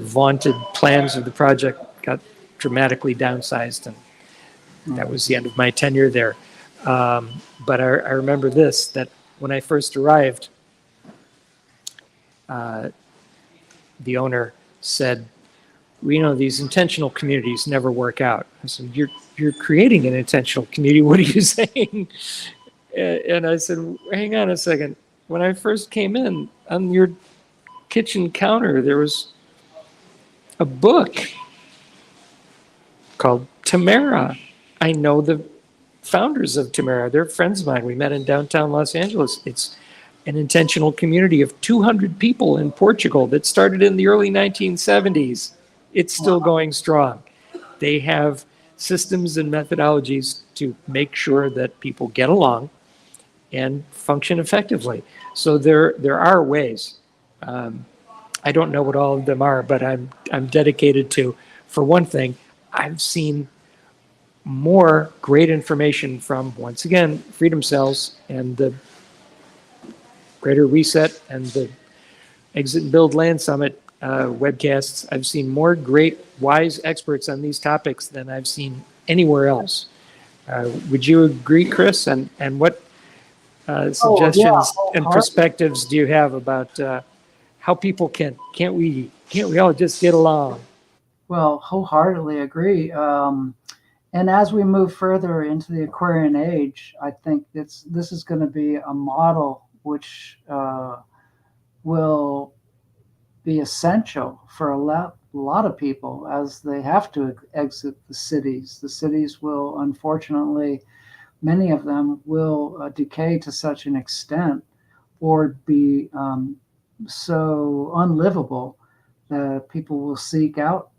vaunted plans of the project got dramatically downsized, and that was the end of my tenure there. But I remember this, that when I first arrived, the owner said, these intentional communities never work out. I said, you're creating an intentional community. What are you saying? And I said, hang on a second. When I first came in, on your kitchen counter, there was a book called Tamara. I know the founders of Tamara. They're friends of mine. We met in downtown Los Angeles. It's an intentional community of 200 people in Portugal that started in the early 1970s. It's still going strong. They have systems and methodologies to make sure that people get along and function effectively. So there are ways. I don't know what all of them are, but I'm dedicated to, for one thing, I've seen more great information from, once again, Freedom Cells and the Greater Reset and the Exit and Build Land Summit webcasts. I've seen more great, wise experts on these topics than I've seen anywhere else. Would you agree, Chris? And what suggestions and perspectives do you have about how people can't we all just get along? Well, wholeheartedly agree. And as we move further into the Aquarian age, I think this is going to be a model which will be essential for a lot of people as they have to exit the cities. The cities will, unfortunately, many of them will decay to such an extent or be so unlivable that people will seek out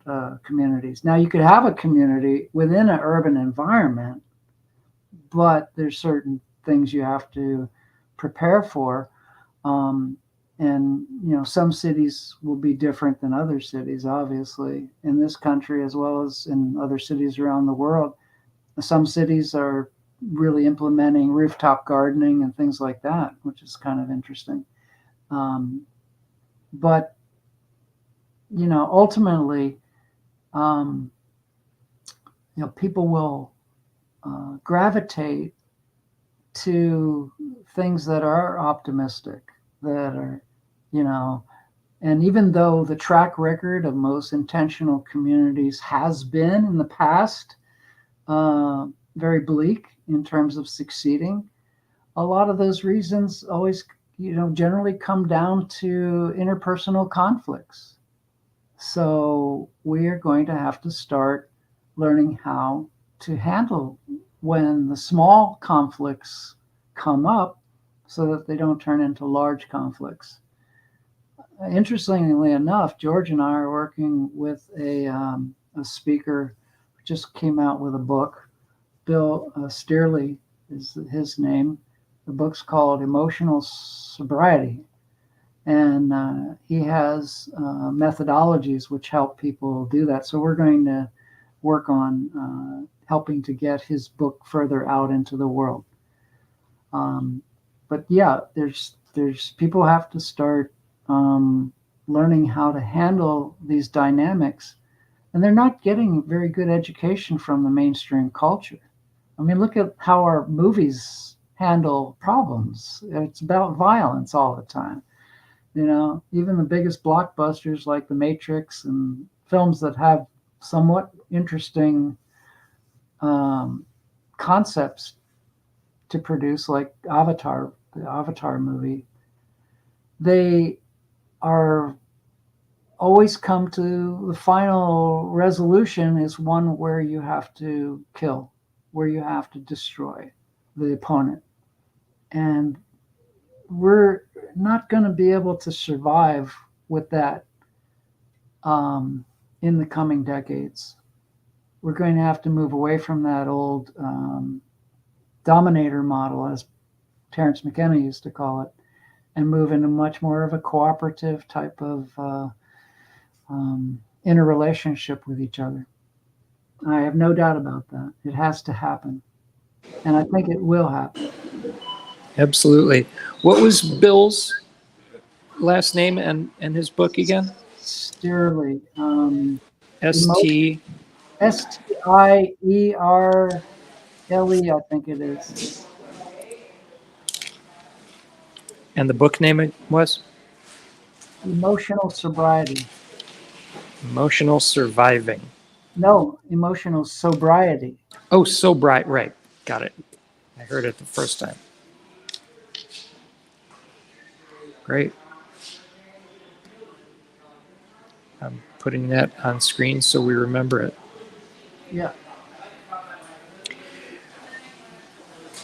communities. Now, you could have a community within an urban environment, but there's certain things you have to prepare for. And, some cities will be different than other cities, obviously, in this country as well as in other cities around the world. Some cities are really implementing rooftop gardening and things like that, which is kind of interesting. But, ultimately, people will gravitate to things that are optimistic, that are, and even though the track record of most intentional communities has been in the past, very bleak in terms of succeeding, a lot of those reasons always, generally come down to interpersonal conflicts. So we are going to have to start learning how to handle when the small conflicts come up so that they don't turn into large conflicts. Interestingly enough, George and I are working with a speaker who just came out with a book. Bill Steerley is his name. The book's called Emotional Sobriety. And he has methodologies which help people do that. So we're going to work on helping to get his book further out into the world. But yeah, there's people have to start learning how to handle these dynamics, and they're not getting very good education from the mainstream culture. I mean, look at how our movies handle problems. It's about violence all the time. Even the biggest blockbusters like The Matrix and films that have somewhat interesting concepts to produce, like Avatar, the Avatar movie, they are always come to the final resolution is one where you have to kill, where you have to destroy the opponent. And we're not going to be able to survive with that in the coming decades. We're going to have to move away from that old dominator model, as Terence McKenna used to call it, and move into much more of a cooperative type of interrelationship with each other. I have no doubt about that. It has to happen. And I think it will happen. Absolutely. What was Bill's last name and his book again? Steerley. S-T... S-T-I-E-R-L-E, I think it is. And the book name was? Emotional Sobriety. Emotional Surviving. No, Emotional Sobriety. Oh, sobriety. Right. Got it. I heard it the first time. Great. I'm putting that on screen so we remember it. Yeah.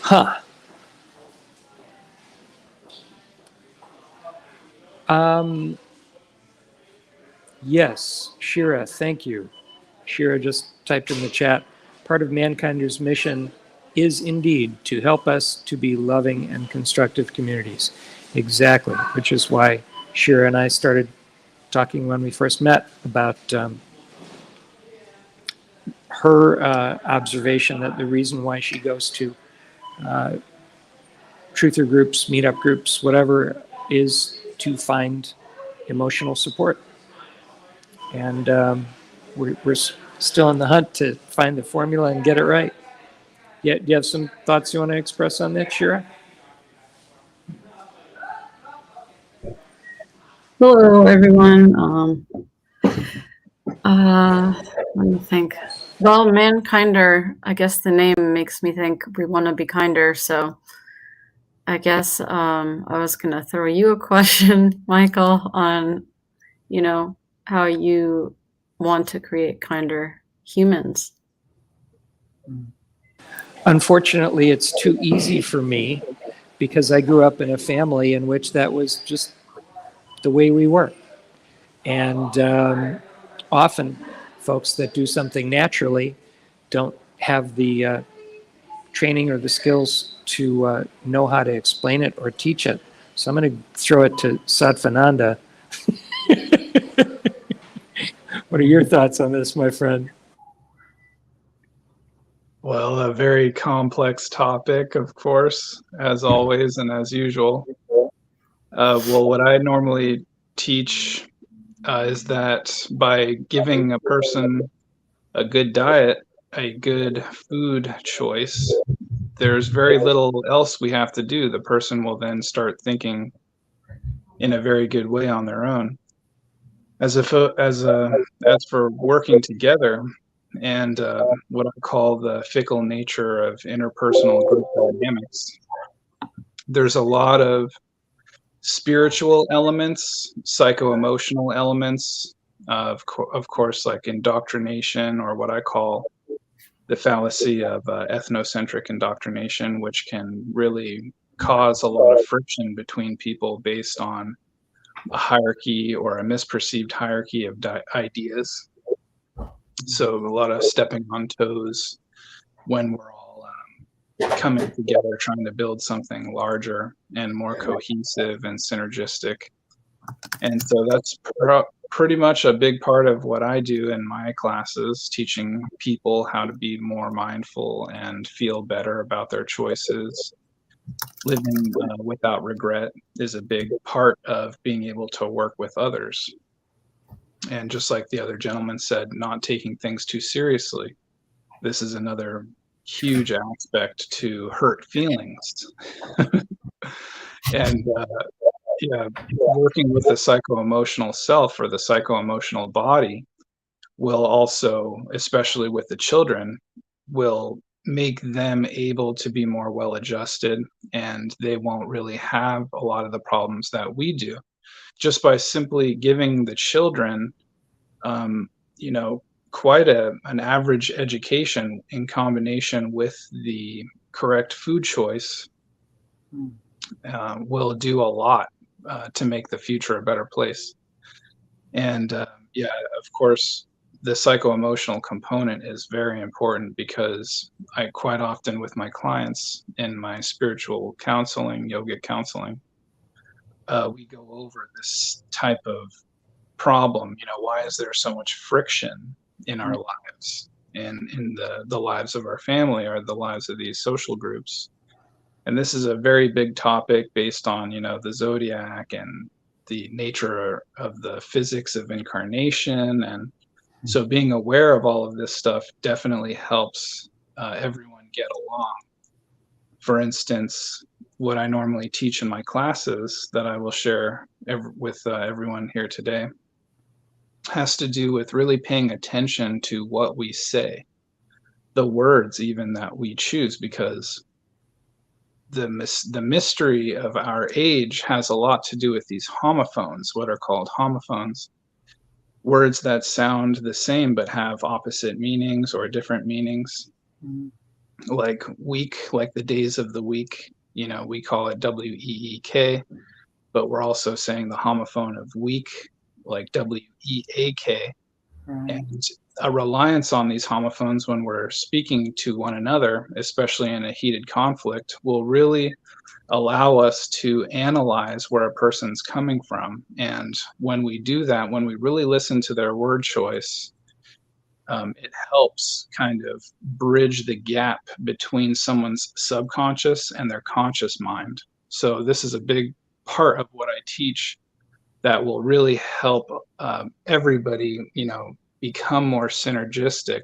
Huh. Yes, Shira, thank you. Shira just typed in the chat. Part of ManKinder's mission is indeed to help us to be loving and constructive communities. Exactly, which is why Shira and I started talking when we first met about her observation that the reason why she goes to truther groups, meetup groups, whatever, is to find emotional support. And we're still in the hunt to find the formula and get it right. Yeah, do you have some thoughts you want to express on that, Shira? Hello, everyone. Let me think. Well, ManKinder, I guess the name makes me think we want to be kinder. So I guess I was going to throw you a question, Michael, on, how you want to create kinder humans. Unfortunately, it's too easy for me because I grew up in a family in which that was just the way we were. And often folks that do something naturally don't have the training or the skills to know how to explain it or teach it. So I'm going to throw it to Satvananda. What are your thoughts on this, my friend? Well, a very complex topic, of course, as always and as usual. Well, what I normally teach is that by giving a person a good diet, a good food choice, there's very little else we have to do. The person will then start thinking in a very good way on their own. As for working together, and what I call the fickle nature of interpersonal group dynamics. There's a lot of spiritual elements, psycho-emotional elements, of course, like indoctrination, or what I call the fallacy of ethnocentric indoctrination, which can really cause a lot of friction between people based on a hierarchy or a misperceived hierarchy of ideas. So a lot of stepping on toes when we're all coming together, trying to build something larger and more cohesive and synergistic. And so that's pretty much a big part of what I do in my classes, teaching people how to be more mindful and feel better about their choices. Living without regret is a big part of being able to work with others. And just like the other gentleman said, not taking things too seriously. This is another huge aspect to hurt feelings. And yeah, working with the psycho-emotional self or the psycho-emotional body will also, especially with the children, will make them able to be more well-adjusted, and they won't really have a lot of the problems that we do. Just by simply giving the children, you know, quite an average education in combination with the correct food choice will do a lot to make the future a better place. And yeah, of course, the psycho-emotional component is very important, because I quite often with my clients in my spiritual counseling, yogic counseling, we go over this type of problem. You know, why is there so much friction in our lives and in the lives of our family or the lives of these social groups? And this is a very big topic based on, you know, the zodiac and the nature of the physics of incarnation. And so being aware of all of this stuff definitely helps everyone get along. For instance, what I normally teach in my classes that I will share with everyone here today has to do with really paying attention to what we say, the words even that we choose, because the mystery of our age has a lot to do with these homophones, what are called homophones, words that sound the same but have opposite meanings or different meanings. Like week, like the days of the week, you know, we call it W-E-E-K, but we're also saying the homophone of week, like W-E-A-K. And a reliance on these homophones when we're speaking to one another, especially in a heated conflict, will really allow us to analyze where a person's coming from. And when we do that, when we really listen to their word choice, it helps kind of bridge the gap between someone's subconscious and their conscious mind. So this is a big part of what I teach that will really help everybody, you know, become more synergistic.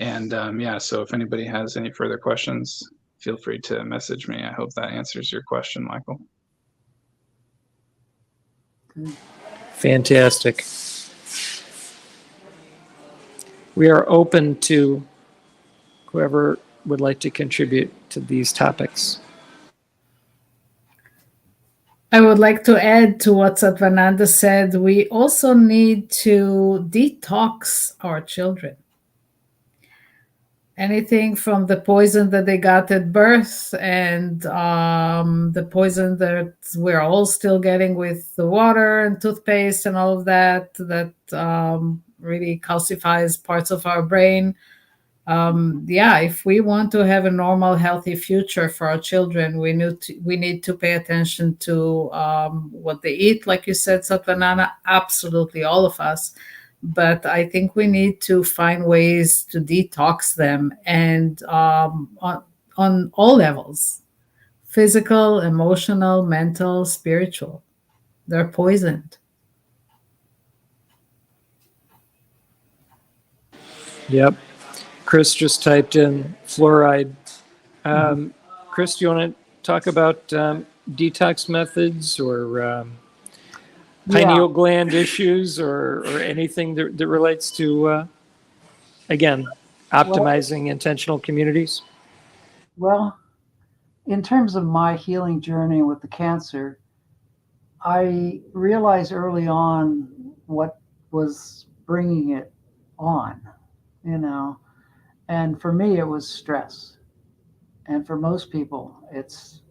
And yeah, so if anybody has any further questions, feel free to message me. I hope that answers your question, Michael. Fantastic. We are open to whoever would like to contribute to these topics. I would like to add to what Satvananda said. We also need to detox our children. Anything from the poison that they got at birth and the poison that we're all still getting with the water and toothpaste and all of that, that really calcifies parts of our brain. Yeah, if we want to have a normal, healthy future for our children, we need to pay attention to what they eat, like you said, Satvananda. Absolutely, all of us. But I think we need to find ways to detox them, and on all levels: physical, emotional, mental, spiritual. They're poisoned. Yep. Chris just typed in fluoride. Chris, do you want to talk about detox methods or pineal gland issues or anything that relates to again, optimizing intentional communities? Well, in terms of my healing journey with the cancer, I realized early on what was bringing it on, you know. And for me, it was stress. And for most people, it's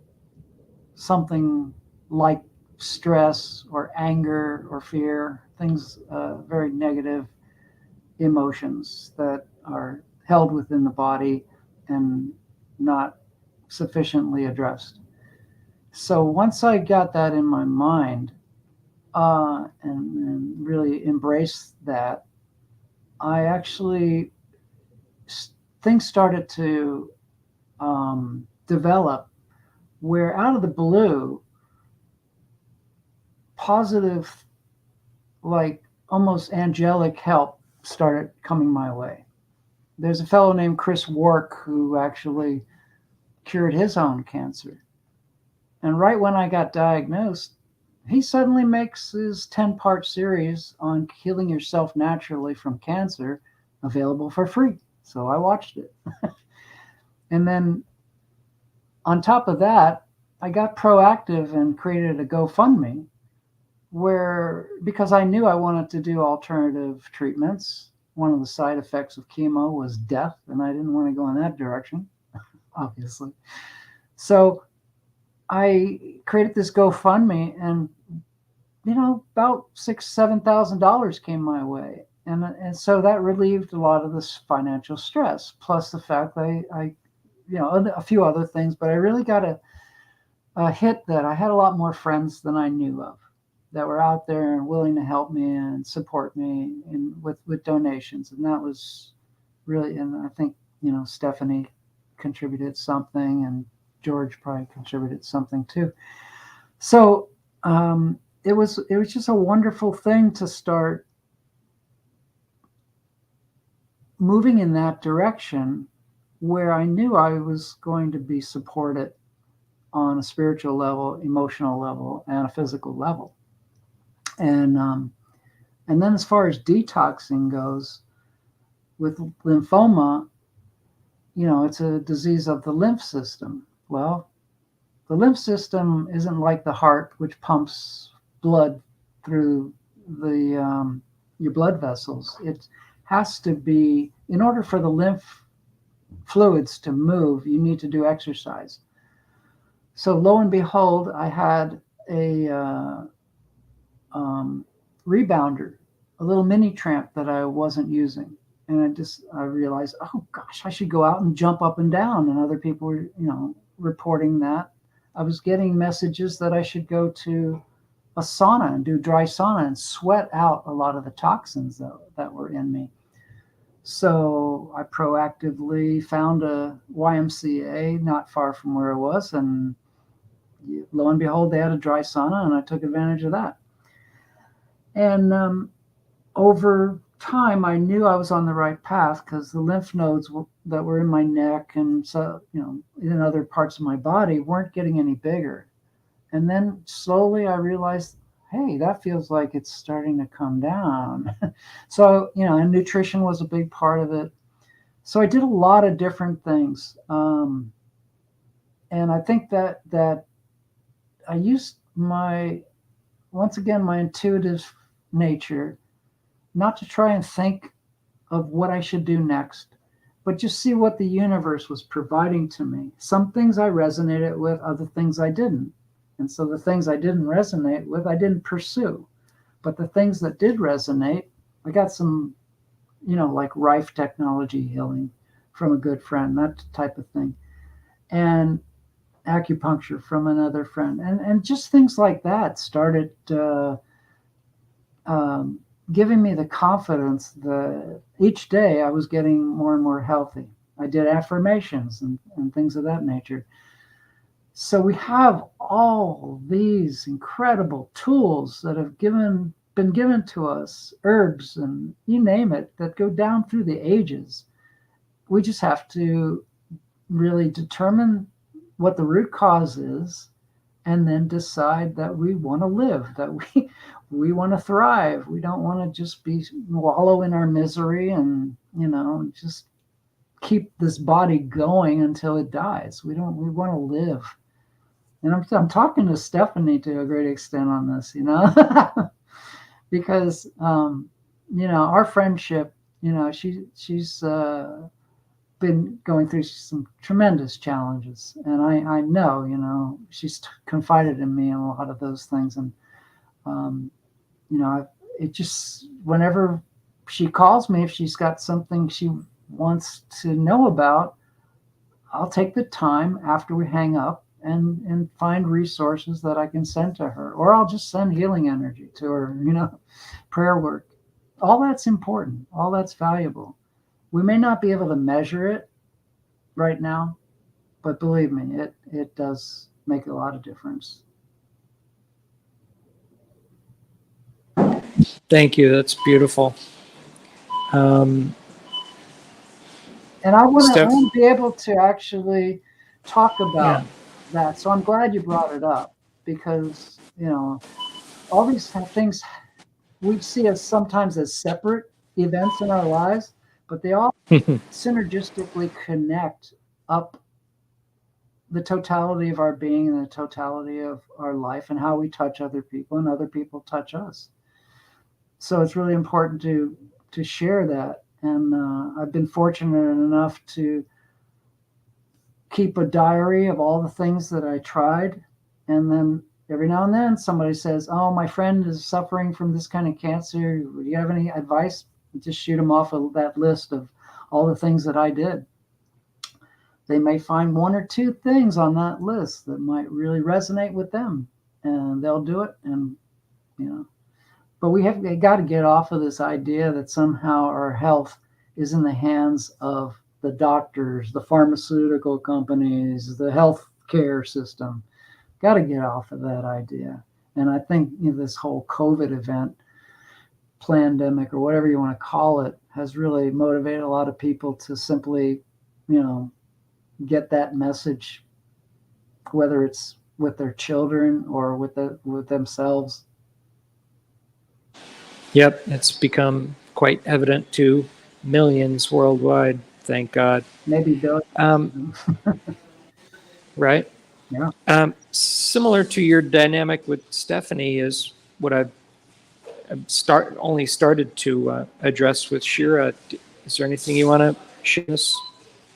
something like stress or anger or fear, things, very negative emotions that are held within the body and not sufficiently addressed. So once I got that in my mind, and really embraced that, I actually, things started to develop where out of the blue, positive, like almost angelic help started coming my way. There's a fellow named Chris Wark who actually cured his own cancer. And right when I got diagnosed, he suddenly makes his 10-part series on healing yourself naturally from cancer available for free. So I watched it. And then on top of that, I got proactive and created a GoFundMe where, because I knew I wanted to do alternative treatments, one of the side effects of chemo was death, and I didn't want to go in that direction, obviously. So I created this GoFundMe, and about $6,000-7,000 came my way, and so that relieved a lot of this financial stress. Plus the fact that I a few other things, but I really got a hit that I had a lot more friends than I knew of that were out there and willing to help me and support me with donations, and that was really. And I think Stephanie contributed something, and George probably contributed something too. So it was just a wonderful thing to start moving in that direction, where I knew I was going to be supported on a spiritual level, emotional level, and a physical level. And then as far as detoxing goes, with lymphoma, it's a disease of the lymph system. Well, the lymph system isn't like the heart, which pumps blood through your blood vessels. It has to be, in order for the lymph fluids to move, you need to do exercise. So lo and behold, I had a rebounder, a little mini tramp that I wasn't using. And I realized, oh gosh, I should go out and jump up and down. And other people were, reporting that. I was getting messages that I should go to a sauna and do dry sauna and sweat out a lot of the toxins that were in me. So I proactively found a YMCA not far from where I was, and lo and behold, they had a dry sauna, and I took advantage of that. And over time, I knew I was on the right path because the lymph nodes that were in my neck and in other parts of my body weren't getting any bigger. And then slowly I realized, hey, that feels like it's starting to come down. So, and nutrition was a big part of it. So I did a lot of different things. And I think that I used once again, my intuitive nature, not to try and think of what I should do next, but just see what the universe was providing to me. Some things I resonated with, other things I didn't. And so the things I didn't resonate with, I didn't pursue. But the things that did resonate, I got some, like Rife technology healing from a good friend, that type of thing. And acupuncture from another friend. And just things like that started giving me the confidence that each day I was getting more and more healthy. I did affirmations and things of that nature. So we have all these incredible tools that have been given to us, herbs and you name it, that go down through the ages. We just have to really determine what the root cause is, and then decide that we want to live, that we want to thrive. We don't want to just wallow in our misery and just keep this body going until it dies. We want to live. And I'm talking to Stephanie to a great extent on this, because, our friendship, she's been going through some tremendous challenges. And I know, she's confided in me in a lot of those things. And, it just, whenever she calls me, if she's got something she wants to know about, I'll take the time after we hang up and find resources that I can send to her, or I'll just send healing energy to her, prayer work. All that's important. All that's valuable. We may not be able to measure it right now, but believe me, it does make a lot of difference. Thank you. That's beautiful. And I want to be able to actually talk about that. So I'm glad you brought it up, because, all these things we see as sometimes as separate events in our lives, but they all synergistically connect up the totality of our being and the totality of our life and how we touch other people and other people touch us. So it's really important to share that. And I've been fortunate enough to keep a diary of all the things that I tried. And then every now and then somebody says, oh, my friend is suffering from this kind of cancer. Do you have any advice? Just shoot them off of that list of all the things that I did. They may find one or two things on that list that might really resonate with them, and they'll do it. And, but we got to get off of this idea that somehow our health is in the hands of the doctors, the pharmaceutical companies, the health care system. Got to get off of that idea. And I think this whole COVID event, pandemic, or whatever you want to call it, has really motivated a lot of people to simply, get that message, whether it's with their children or with themselves. Yep, it's become quite evident to millions worldwide. Thank God. Maybe billions. Right. Yeah. Similar to your dynamic with Stephanie is what I've only started to address with Shira. Is there anything you want to share in this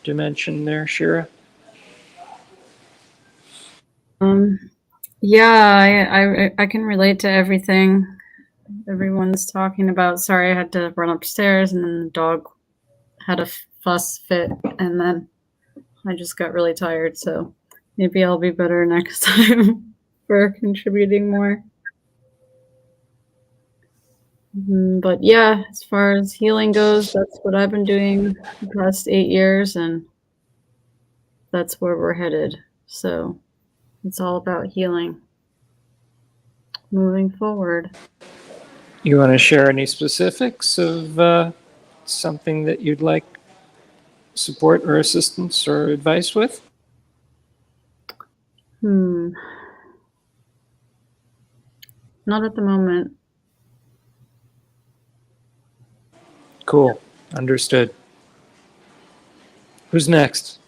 dimension there, Shira? Yeah, I can relate to everything everyone's talking about. Sorry, I had to run upstairs, and then the dog had a fuss fit, and then I just got really tired. So maybe I'll be better next time for contributing more. But yeah, as far as healing goes, that's what I've been doing the past 8 years, and that's where we're headed. So it's all about healing, moving forward. You want to share any specifics of something that you'd like support or assistance or advice with? Not at the moment. Cool. Understood. Who's next?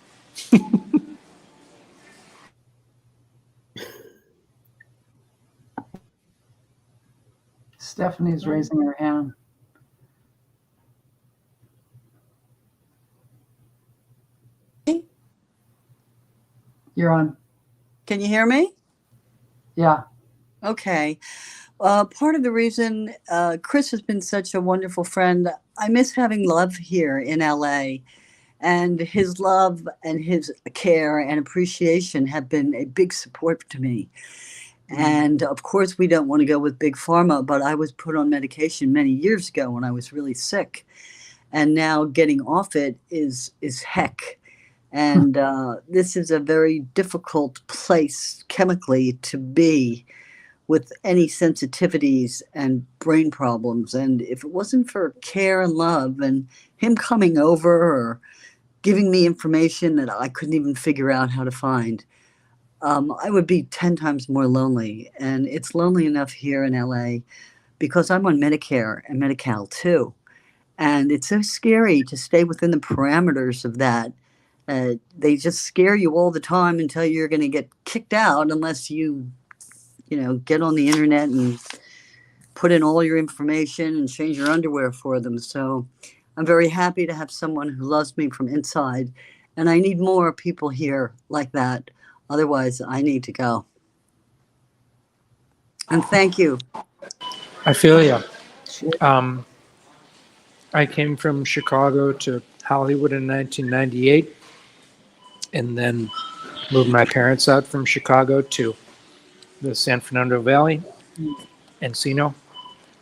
Stephanie's raising her hand. You're on. Can you hear me? Yeah. Okay. Part of the reason Chris has been such a wonderful friend, I miss having love here in LA. And his love and his care and appreciation have been a big support to me. And of course, we don't want to go with big pharma, but I was put on medication many years ago when I was really sick. And now getting off it is heck. And this is a very difficult place chemically to be with any sensitivities and brain problems. And if it wasn't for care and love and him coming over or giving me information that I couldn't even figure out how to find, I would be 10 times more lonely. And it's lonely enough here in LA because I'm on Medicare and Medi-Cal too. And it's so scary to stay within the parameters of that. They just scare you all the time until you're going to get kicked out unless you get on the internet and put in all your information and change your underwear for them. So I'm very happy to have someone who loves me from inside. And I need more people here like that. Otherwise, I need to go. And thank you. I feel you. I came from Chicago to Hollywood in 1998, and then moved my parents out from Chicago to the San Fernando Valley, Encino,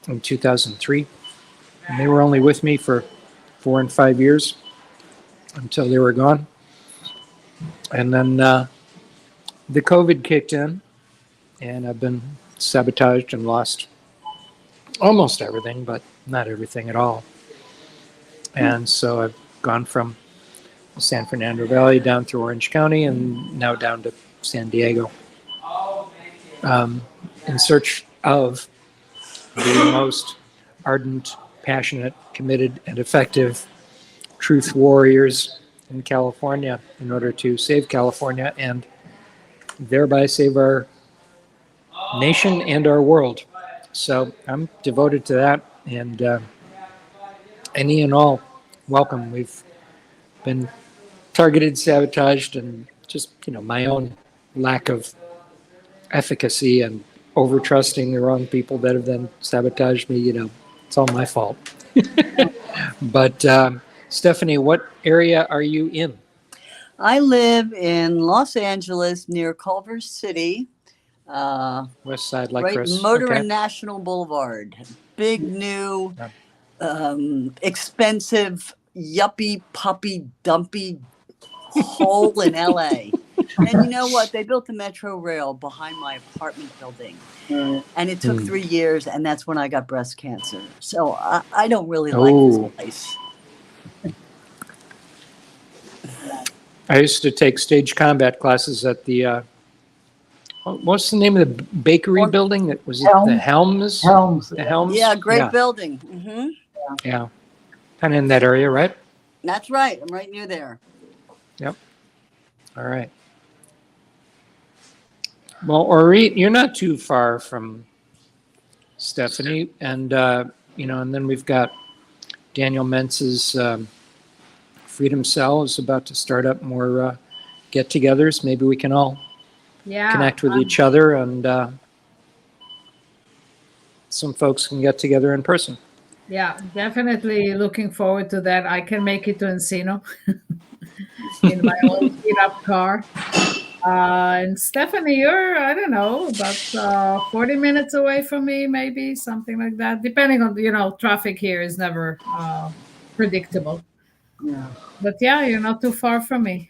in 2003. And they were only with me for 4 and 5 years until they were gone. And then the COVID kicked in, and I've been sabotaged and lost almost everything, but not everything at all. And so I've gone from the San Fernando Valley down through Orange County and now down to San Diego, in search of the most ardent, passionate, committed, and effective truth warriors in California in order to save California and thereby save our nation and our world. So I'm devoted to that, and any and all, welcome. We've been targeted, sabotaged, and just, my own lack of efficacy and over trusting the wrong people that have then sabotaged me, it's all my fault. But Stephanie, what area are you in? I live in Los Angeles near Culver City. West Side, like right, Chris. Motor Okay. and National Boulevard. Big, new, expensive, yuppie, puppy, dumpy hole in LA. And you know what? They built the Metro Rail behind my apartment building. And it took 3 years, and that's when I got breast cancer. So I don't really like this place. I used to take stage combat classes at the, what's the name of the bakery building? That was it the Helms? Helms. The Helms? Yeah, great building. Mm-hmm. Yeah. Kind of in that area, right? That's right. I'm right near there. Yep. All right. Well, Ori, you're not too far from Stephanie, and and then we've got Daniel Mentz's Freedom Cell is about to start up more get-togethers. Maybe we can all connect with each other, and some folks can get together in person. Yeah, definitely looking forward to that. I can make it to Encino in my own beat-up car. And Stephanie, you're, I don't know, about 40 minutes away from me, maybe, something like that. Depending on, traffic here is never predictable. Yeah. But yeah, you're not too far from me.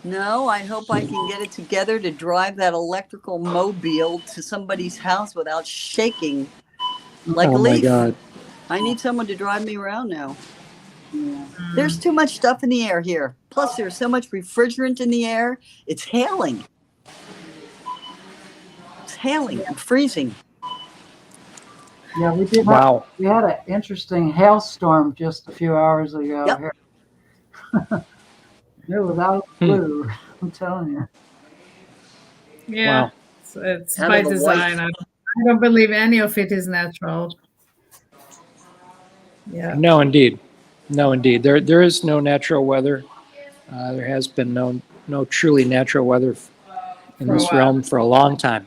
No, I hope I can get it together to drive that electrical mobile to somebody's house without shaking like a leaf. Oh, my God. I need someone to drive me around now. Yeah. There's too much stuff in the air here. Plus, there's so much refrigerant in the air. It's hailing. It's hailing. I'm freezing. Yeah, we did. Wow. We had an interesting hailstorm just a few hours ago. Yep. Here. It was out of the blue. I'm telling you. Yeah, Wow. it's Out by of the design. white. I don't believe any of it is natural. Yeah. No, indeed. There is no natural weather. There has been no truly natural weather in For a this while. realm for a long time.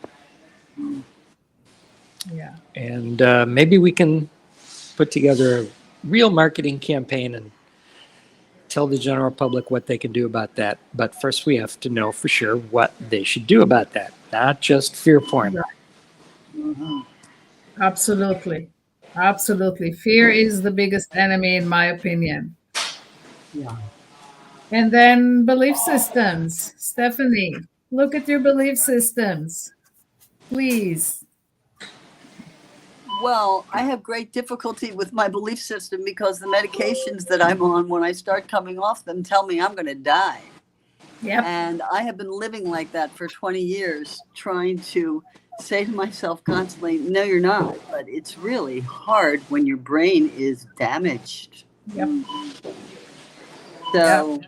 Yeah. And maybe we can put together a real marketing campaign and tell the general public what they can do about that. But first we have to know for sure what they should do about that, not just fear porn. Absolutely. Absolutely. Fear is the biggest enemy, in my opinion. Yeah. And then belief systems. Stephanie, look at your belief systems. Please. Well, I have great difficulty with my belief system because the medications that I'm on, when I start coming off them, tell me I'm going to die. Yep. And I have been living like that for 20 years, trying to say to myself constantly, no, you're not. But it's really hard when your brain is damaged. Yep. So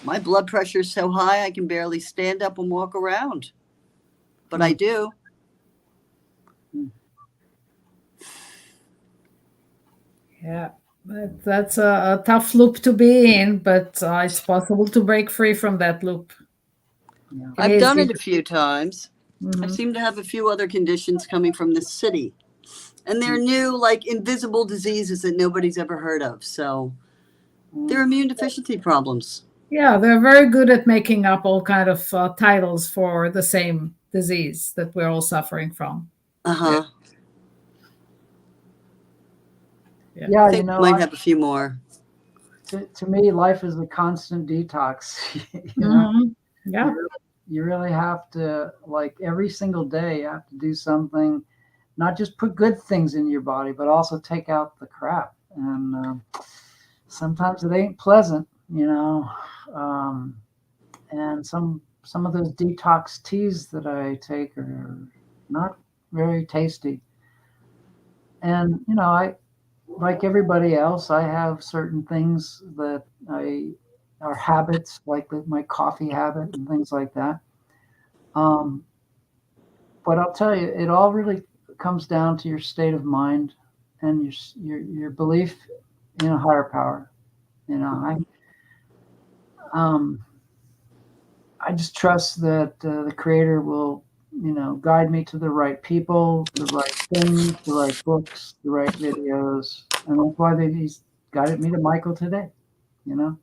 my blood pressure is so high I can barely stand up and walk around. But I do. Yeah, that's a tough loop to be in, but it's possible to break free from that loop. Yeah. I've done it a few times. I Mhm. seem to have a few other conditions coming from the city. And they're new, like invisible diseases that nobody's ever heard of. So they're immune deficiency problems. Yeah, they're very good at making up all kind of titles for the same disease that we're all suffering from. Uh-huh. Yeah, I think might have a few more. to me, life is a constant detox. You know, Mhm. Yeah. you really have to, like, every single day, you have to do something, not just put good things in your body, but also take out the crap. And sometimes it ain't pleasant, you know. And some of those detox teas that I take are not very tasty. And you know, I, like everybody else, I have certain things that are habits, like my coffee habit and things like that. Um, but I'll tell you, it all really comes down to your state of mind and your belief in a higher power. You know, I just trust that the Creator will, you know, guide me to the right people, the right things, the right books, the right videos, and that's why he's guided me to Michael today. You know,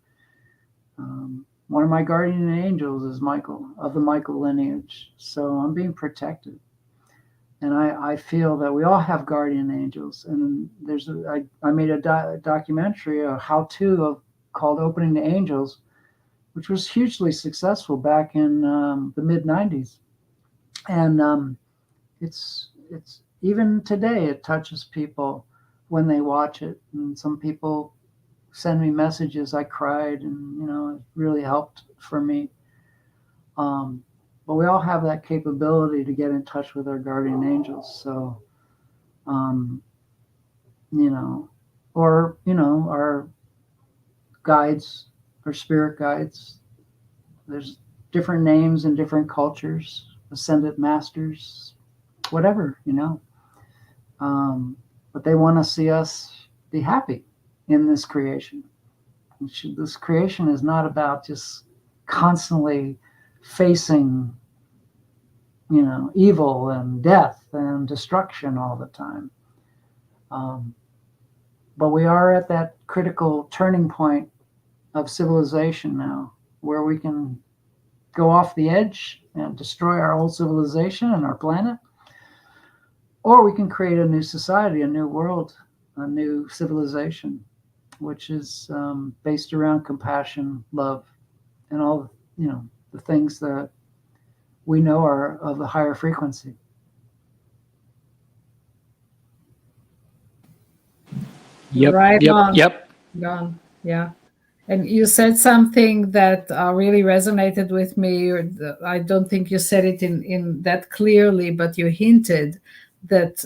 one of my guardian angels is Michael, of the Michael lineage, so I'm being protected, and I feel that we all have guardian angels. And I made a documentary, a how-to called "Opening the Angels," which was hugely successful back in the mid '90s, and it's even today it touches people when they watch it. And some people send me messages. I cried, and you know, it really helped for me. But we all have that capability to get in touch with our guardian angels. So, you know, or you know, our guides, our spirit guides. There's different names in different cultures, ascended masters, whatever, you know. But they want to see us be happy in this creation. This creation is not about just constantly facing, you know, evil and death and destruction all the time. But we are at that critical turning point of civilization now, where we can go off the edge and destroy our old civilization and our planet, or we can create a new society, a new world, a new civilization, which is based around compassion, love, and all, you know, the things that we know are of a higher frequency. Yep. Right Yep. on. Yep. Gone. Yeah. And you said something that really resonated with me. I don't think you said it in that clearly, but you hinted that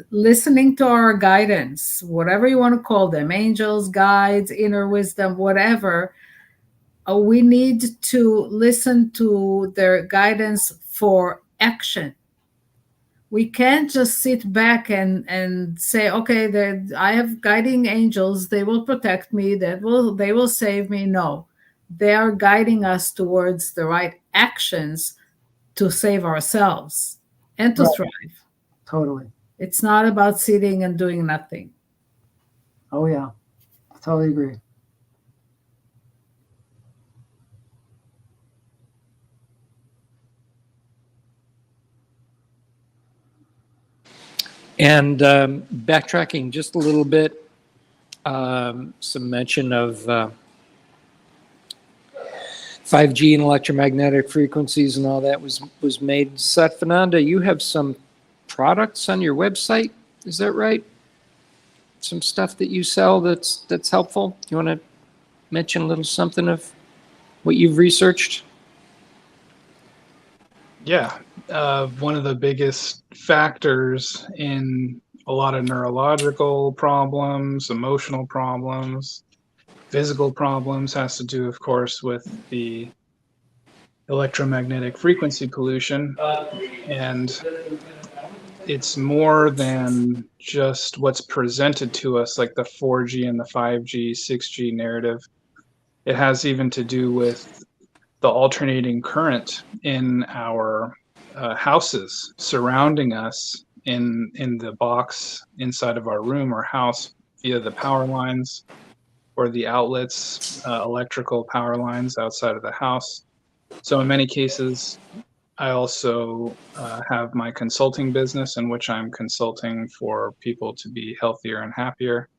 listening to our guidance, whatever you want to call them, angels, guides, inner wisdom, whatever, we need to listen to their guidance for action. We can't just sit back and say, okay, I have guiding angels, they will protect me, they will save me. No, they are guiding us towards the right actions to save ourselves and to Right. thrive. Totally. It's not about sitting and doing nothing. Oh yeah, I totally agree. And backtracking just a little bit, some mention of 5G and electromagnetic frequencies and all that was made. Satvananda, you have some products on your website, is that right? Some stuff that you sell that's helpful. You want to mention a little something of what you've researched? Yeah. one of the biggest factors in a lot of neurological problems, emotional problems, physical problems has to do, of course, with the electromagnetic frequency pollution. And it's more than just what's presented to us, like the 4G and the 5G, 6G narrative. It has even to do with the alternating current in our houses surrounding us in the box inside of our room or house via the power lines or the outlets, electrical power lines outside of the house. So in many cases, I also have my consulting business in which I'm consulting for people to be healthier and happier.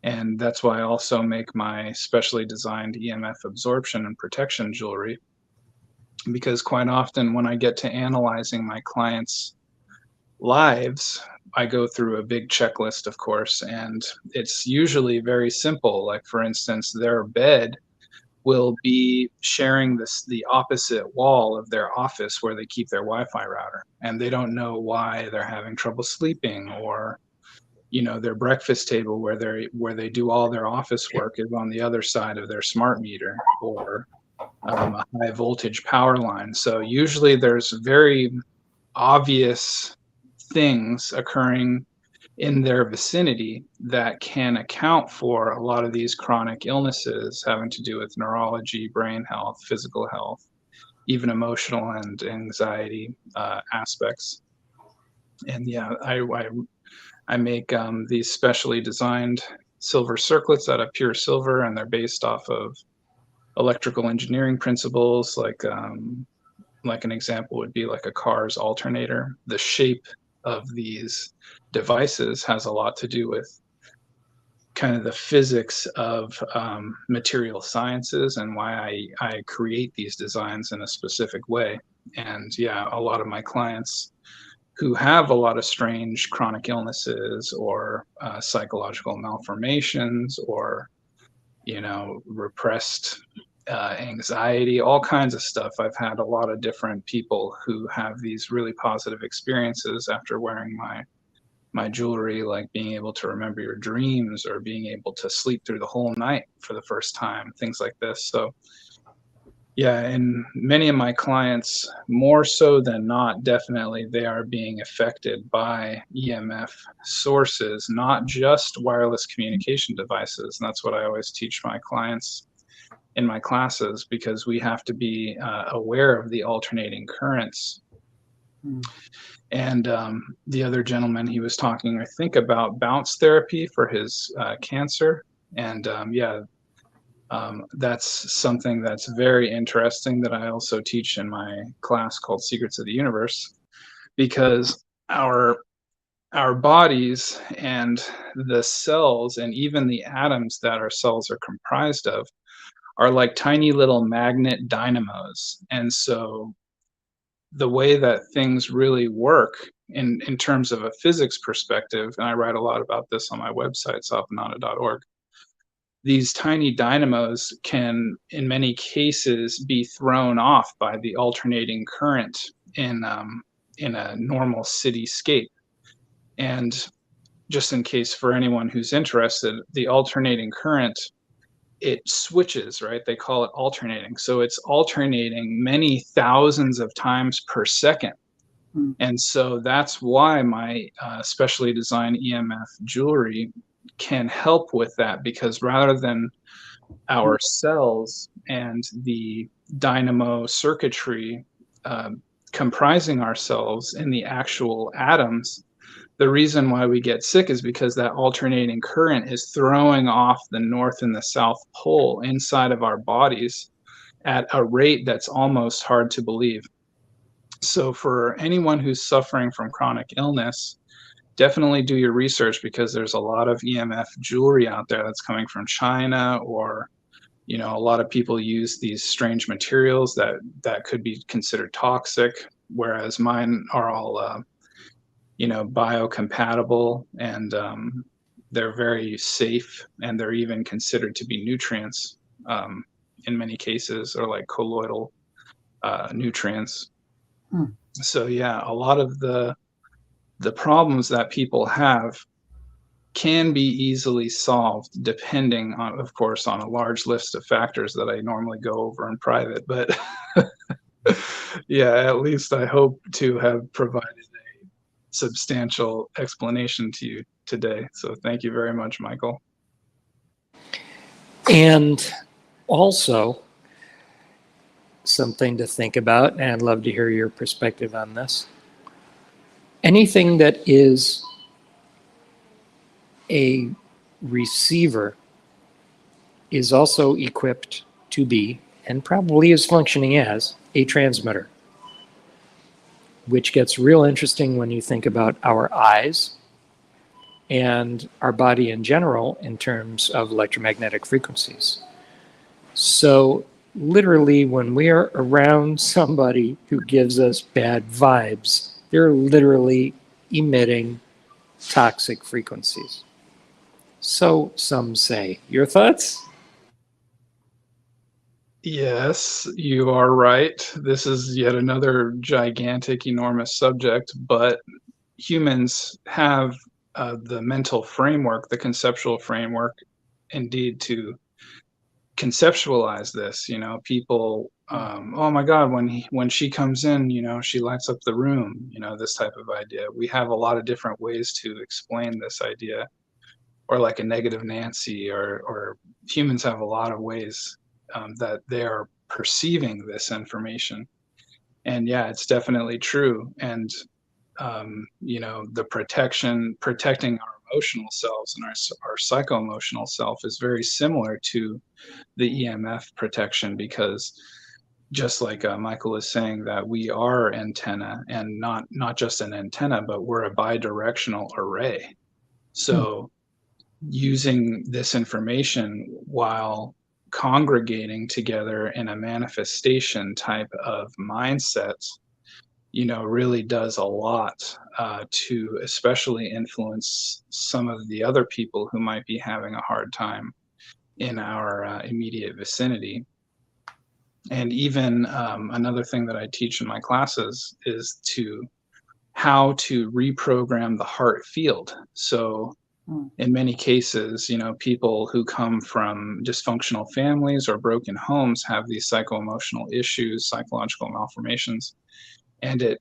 And that's why I also make my specially designed EMF absorption and protection jewelry. Because quite often when I get to analyzing my clients' lives, I go through a big checklist, of course, and it's usually very simple. Like, for instance, their bed will be sharing the opposite wall of their office where they keep their Wi-Fi router, and they don't know why they're having trouble sleeping, or their breakfast table where they do all their office work is on the other side of their smart meter, or a high voltage power line. So usually there's very obvious things occurring in their vicinity that can account for a lot of these chronic illnesses having to do with neurology, brain health, physical health, even emotional and anxiety aspects. And yeah, I make these specially designed silver circlets out of pure silver, and they're based off of electrical engineering principles. Like an example would be like a car's alternator. The shape of these devices has a lot to do with kind of the physics of material sciences and why I create these designs in a specific way. And yeah, a lot of my clients who have a lot of strange chronic illnesses or psychological malformations or repressed anxiety, all kinds of stuff. I've had a lot of different people who have these really positive experiences after wearing my jewelry, like being able to remember your dreams or being able to sleep through the whole night for the first time, things like this. So yeah, and many of my clients, more so than not, definitely they are being affected by EMF sources, not just wireless communication devices. And that's what I always teach my clients in my classes, because we have to be aware of the alternating currents. And the other gentleman, he was talking, I think, about bounce therapy for his cancer. And that's something that's very interesting that I also teach in my class called Secrets of the Universe, because our bodies and the cells and even the atoms that our cells are comprised of are like tiny little magnet dynamos. And so the way that things really work in terms of a physics perspective, and I write a lot about this on my website, sophanana.org, these tiny dynamos can, in many cases, be thrown off by the alternating current in a normal cityscape. And just in case for anyone who's interested, the alternating current, it switches, right? They call it alternating. So it's alternating many thousands of times per second. And so that's why my specially designed EMF jewelry can help with that, because rather than our cells and the dynamo circuitry comprising ourselves in the actual atoms, the reason why we get sick is because that alternating current is throwing off the north and the south pole inside of our bodies at a rate that's almost hard to believe. So for anyone who's suffering from chronic illness, definitely do your research, because there's a lot of EMF jewelry out there that's coming from China, or a lot of people use these strange materials that could be considered toxic, whereas mine are all biocompatible, and they're very safe, and they're even considered to be nutrients in many cases, or like colloidal nutrients. So yeah, a lot of the problems that people have can be easily solved depending on, of course, on a large list of factors that I normally go over in private. But yeah, at least I hope to have provided a substantial explanation to you today. So thank you very much, Michael. And also, something to think about, and I'd love to hear your perspective on this. Anything that is a receiver is also equipped to be, and probably is functioning as, a transmitter, which gets real interesting when you think about our eyes and our body in general in terms of electromagnetic frequencies. So literally, when we are around somebody who gives us bad vibes, they're literally emitting toxic frequencies. So some say. Your thoughts? Yes, you are right. This is yet another gigantic, enormous subject, but humans have the mental framework, the conceptual framework, indeed, to conceptualize this. You know, people, oh my God, when she comes in, you know, she lights up the room. You know, this type of idea. We have a lot of different ways to explain this idea, or like a negative Nancy, or humans have a lot of ways that they are perceiving this information. And yeah, it's definitely true. And you know, the protecting our emotional selves and our psycho-emotional self is very similar to the EMF protection, because just like Michael is saying, that we are antenna, and not just an antenna, but we're a bidirectional array. So using this information while congregating together in a manifestation type of mindset, you know, really does a lot to especially influence some of the other people who might be having a hard time in our immediate vicinity. And even another thing that I teach in my classes is how to reprogram the heart field. So in many cases, you know, people who come from dysfunctional families or broken homes have these psycho-emotional issues, psychological malformations. And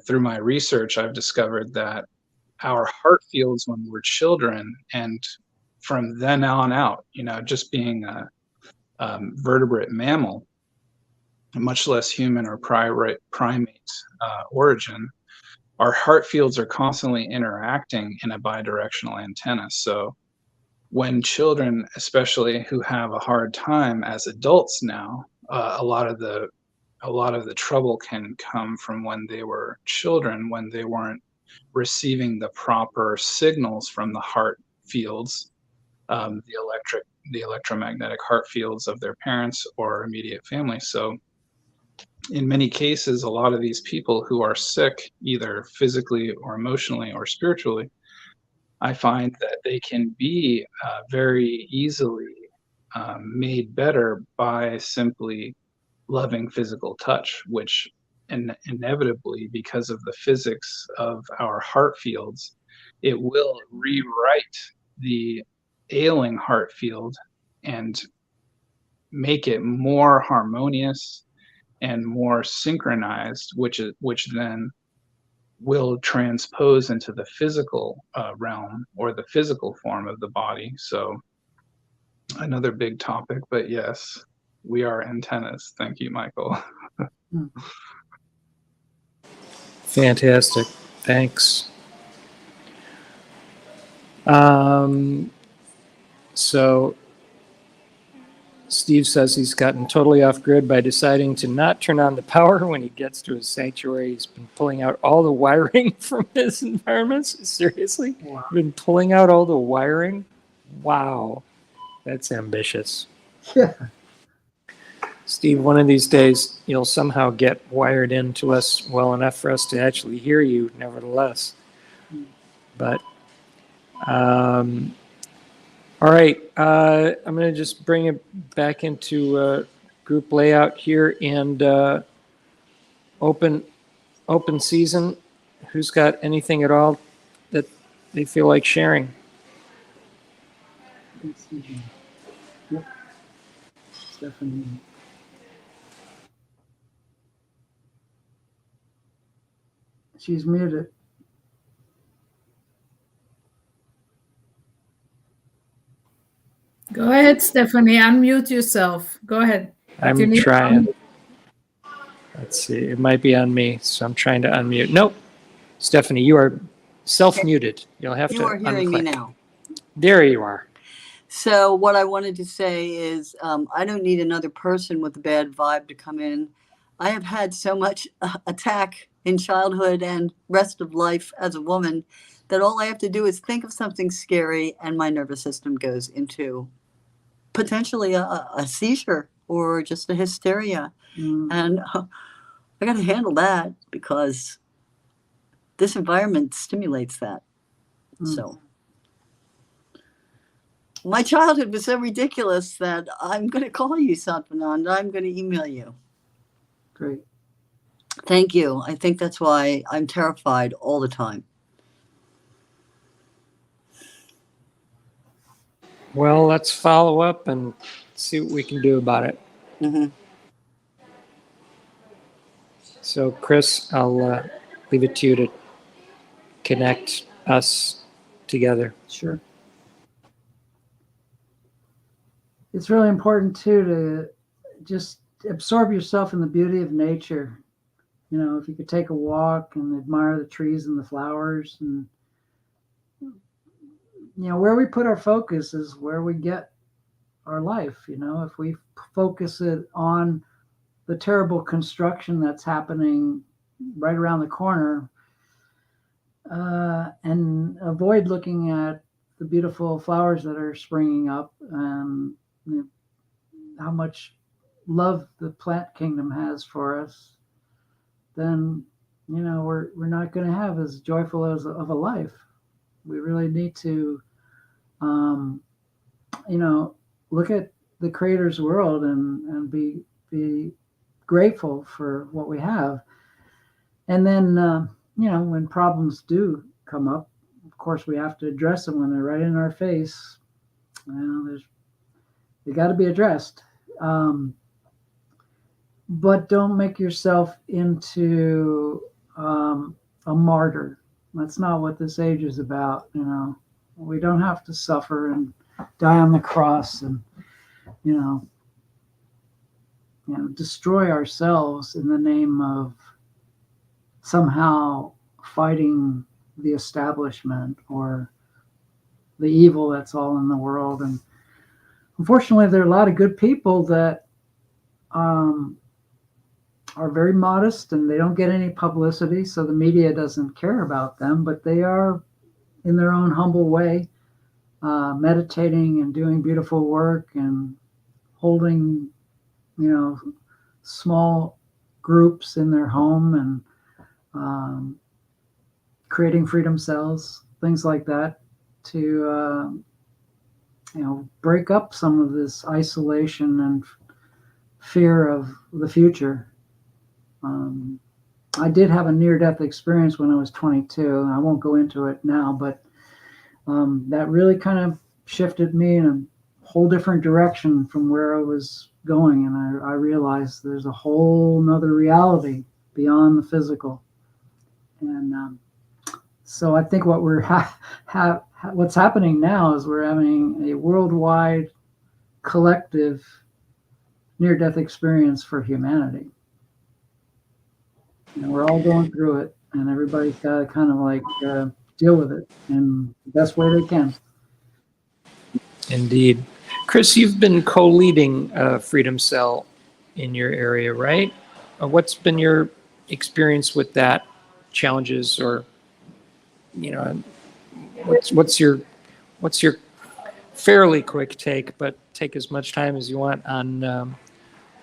through my research, I've discovered that our heart fields when we're children, and from then on out, you know, just being a vertebrate mammal, much less human or primate origin, our heart fields are constantly interacting in a bidirectional antenna. So when children, especially who have a hard time as adults now, a lot of the trouble can come from when they were children, when they weren't receiving the proper signals from the heart fields, the electromagnetic heart fields of their parents or immediate family. So in many cases, a lot of these people who are sick, either physically or emotionally or spiritually, I find that they can be very easily made better by simply loving physical touch, which inevitably, because of the physics of our heart fields, it will rewrite the ailing heart field and make it more harmonious and more synchronized, which then will transpose into the physical realm, or the physical form of the body. So another big topic, but yes, we are antennas. Thank you, Michael. Fantastic. Thanks. So Steve says he's gotten totally off grid by deciding to not turn on the power when he gets to his sanctuary. He's been pulling out all the wiring from his environments. Seriously? Wow. Been pulling out all the wiring? Wow. That's ambitious. Yeah. Steve, one of these days, you'll somehow get wired into us well enough for us to actually hear you, nevertheless. But, all right. I'm going to just bring it back into group layout here and open open season. Who's got anything at all that they feel like sharing? Let's see here. Yep. Stephanie. She's muted. Go ahead, Stephanie. Unmute yourself. Go ahead. But you I'm need to trying. unmute. Let's see. It might be on me, so I'm trying to unmute. Nope. Stephanie, you are self-muted. You'll have to You are hearing me unclick. now. There you are. So what I wanted to say is I don't need another person with a bad vibe to come in. I have had so much attack in childhood and rest of life as a woman that all I have to do is think of something scary and my nervous system goes into potentially a seizure or just a hysteria. And I got to handle that because this environment stimulates that. So my childhood was so ridiculous that I'm going to call you, Satvanand. I'm going to email you. Great. Thank you. I think that's why I'm terrified all the time. Well, let's follow up and see what we can do about it. Mm-hmm. So, Chris, I'll leave it to you to connect us together. Sure. It's really important too to just absorb yourself in the beauty of nature. You know, if you could take a walk and admire the trees and the flowers, and you know, where we put our focus is where we get our life. You know, if we focus it on the terrible construction that's happening right around the corner, and avoid looking at the beautiful flowers that are springing up, and you know, how much love the plant kingdom has for us, then you know we're not going to have as joyful as of a life. We really need to, you know, look at the Creator's world and be grateful for what we have. And then, you know, when problems do come up, of course, we have to address them when they're right in our face. Well, they got to be addressed. But don't make yourself into a martyr. That's not what this age is about. You know, we don't have to suffer and die on the cross and, you know, destroy ourselves in the name of somehow fighting the establishment or the evil that's all in the world. And unfortunately, there are a lot of good people that are very modest and they don't get any publicity, so the media doesn't care about them, but they are in their own humble way meditating and doing beautiful work and holding, you know, small groups in their home and creating freedom cells, things like that, to you know, break up some of this isolation and fear of the future. I did have a near-death experience when I was 22. I won't go into it now, but that really kind of shifted me in a whole different direction from where I was going, and I realized there's a whole nother reality beyond the physical. And so I think what what's happening now is we're having a worldwide collective near-death experience for humanity. And we're all going through it, and everybody's got to kind of like deal with it in the best way they can. Indeed. Chris, you've been co-leading Freedom Cell in your area, right? What's been your experience with that? Challenges, or you know, what's your fairly quick take, but take as much time as you want on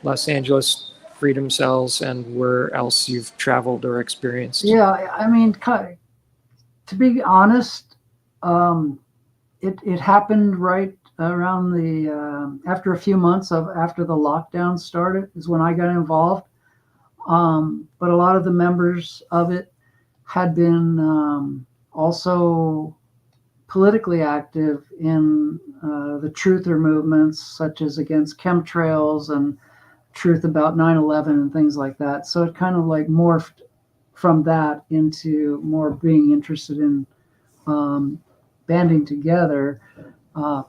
Los Angeles Freedom Cells and where else you've traveled or experienced? Yeah, I mean, to be honest, it happened right around the after a few months after the lockdown started is when I got involved. But a lot of the members of it had been also politically active in the truther movements, such as against chemtrails and truth about 9/11 and things like that. So it kind of like morphed from that into more being interested in banding together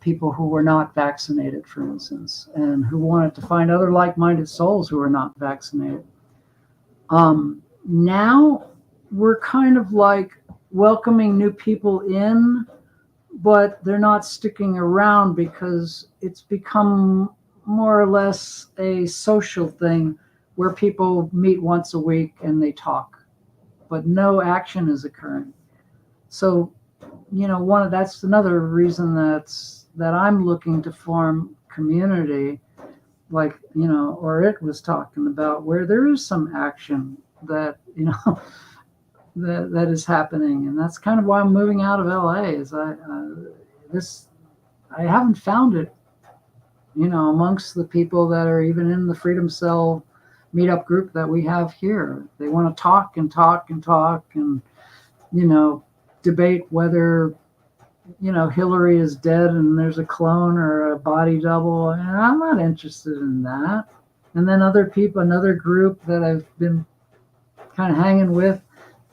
people who were not vaccinated, for instance, and who wanted to find other like-minded souls who were not vaccinated. Now we're kind of like welcoming new people in, but they're not sticking around because it's become more or less a social thing where people meet once a week and they talk, but no action is occurring. So, that's another reason that I'm looking to form community, like, or it was talking about, where there is some action that, that is happening. And that's kind of why I'm moving out of LA is I haven't found it, amongst the people that are even in the Freedom Cell meetup group that we have here. They want to talk and talk and talk and, debate whether, Hillary is dead and there's a clone or a body double. And I'm not interested in that. And then other people, another group that I've been kind of hanging with,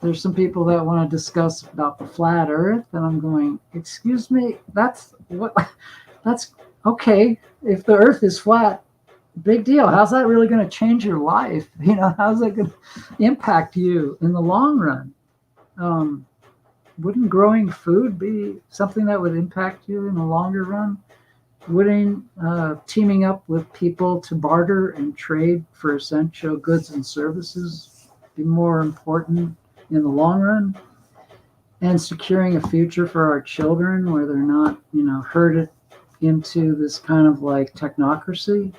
there's some people that want to discuss about the flat earth. And I'm going, excuse me, that's okay. If the earth is flat, big deal. How's that really going to change your life? How's that going to impact you in the long run? Wouldn't growing food be something that would impact you in the longer run? Wouldn't teaming up with people to barter and trade for essential goods and services be more important in the long run? And securing a future for our children where they're not, herded into this kind of like technocracy?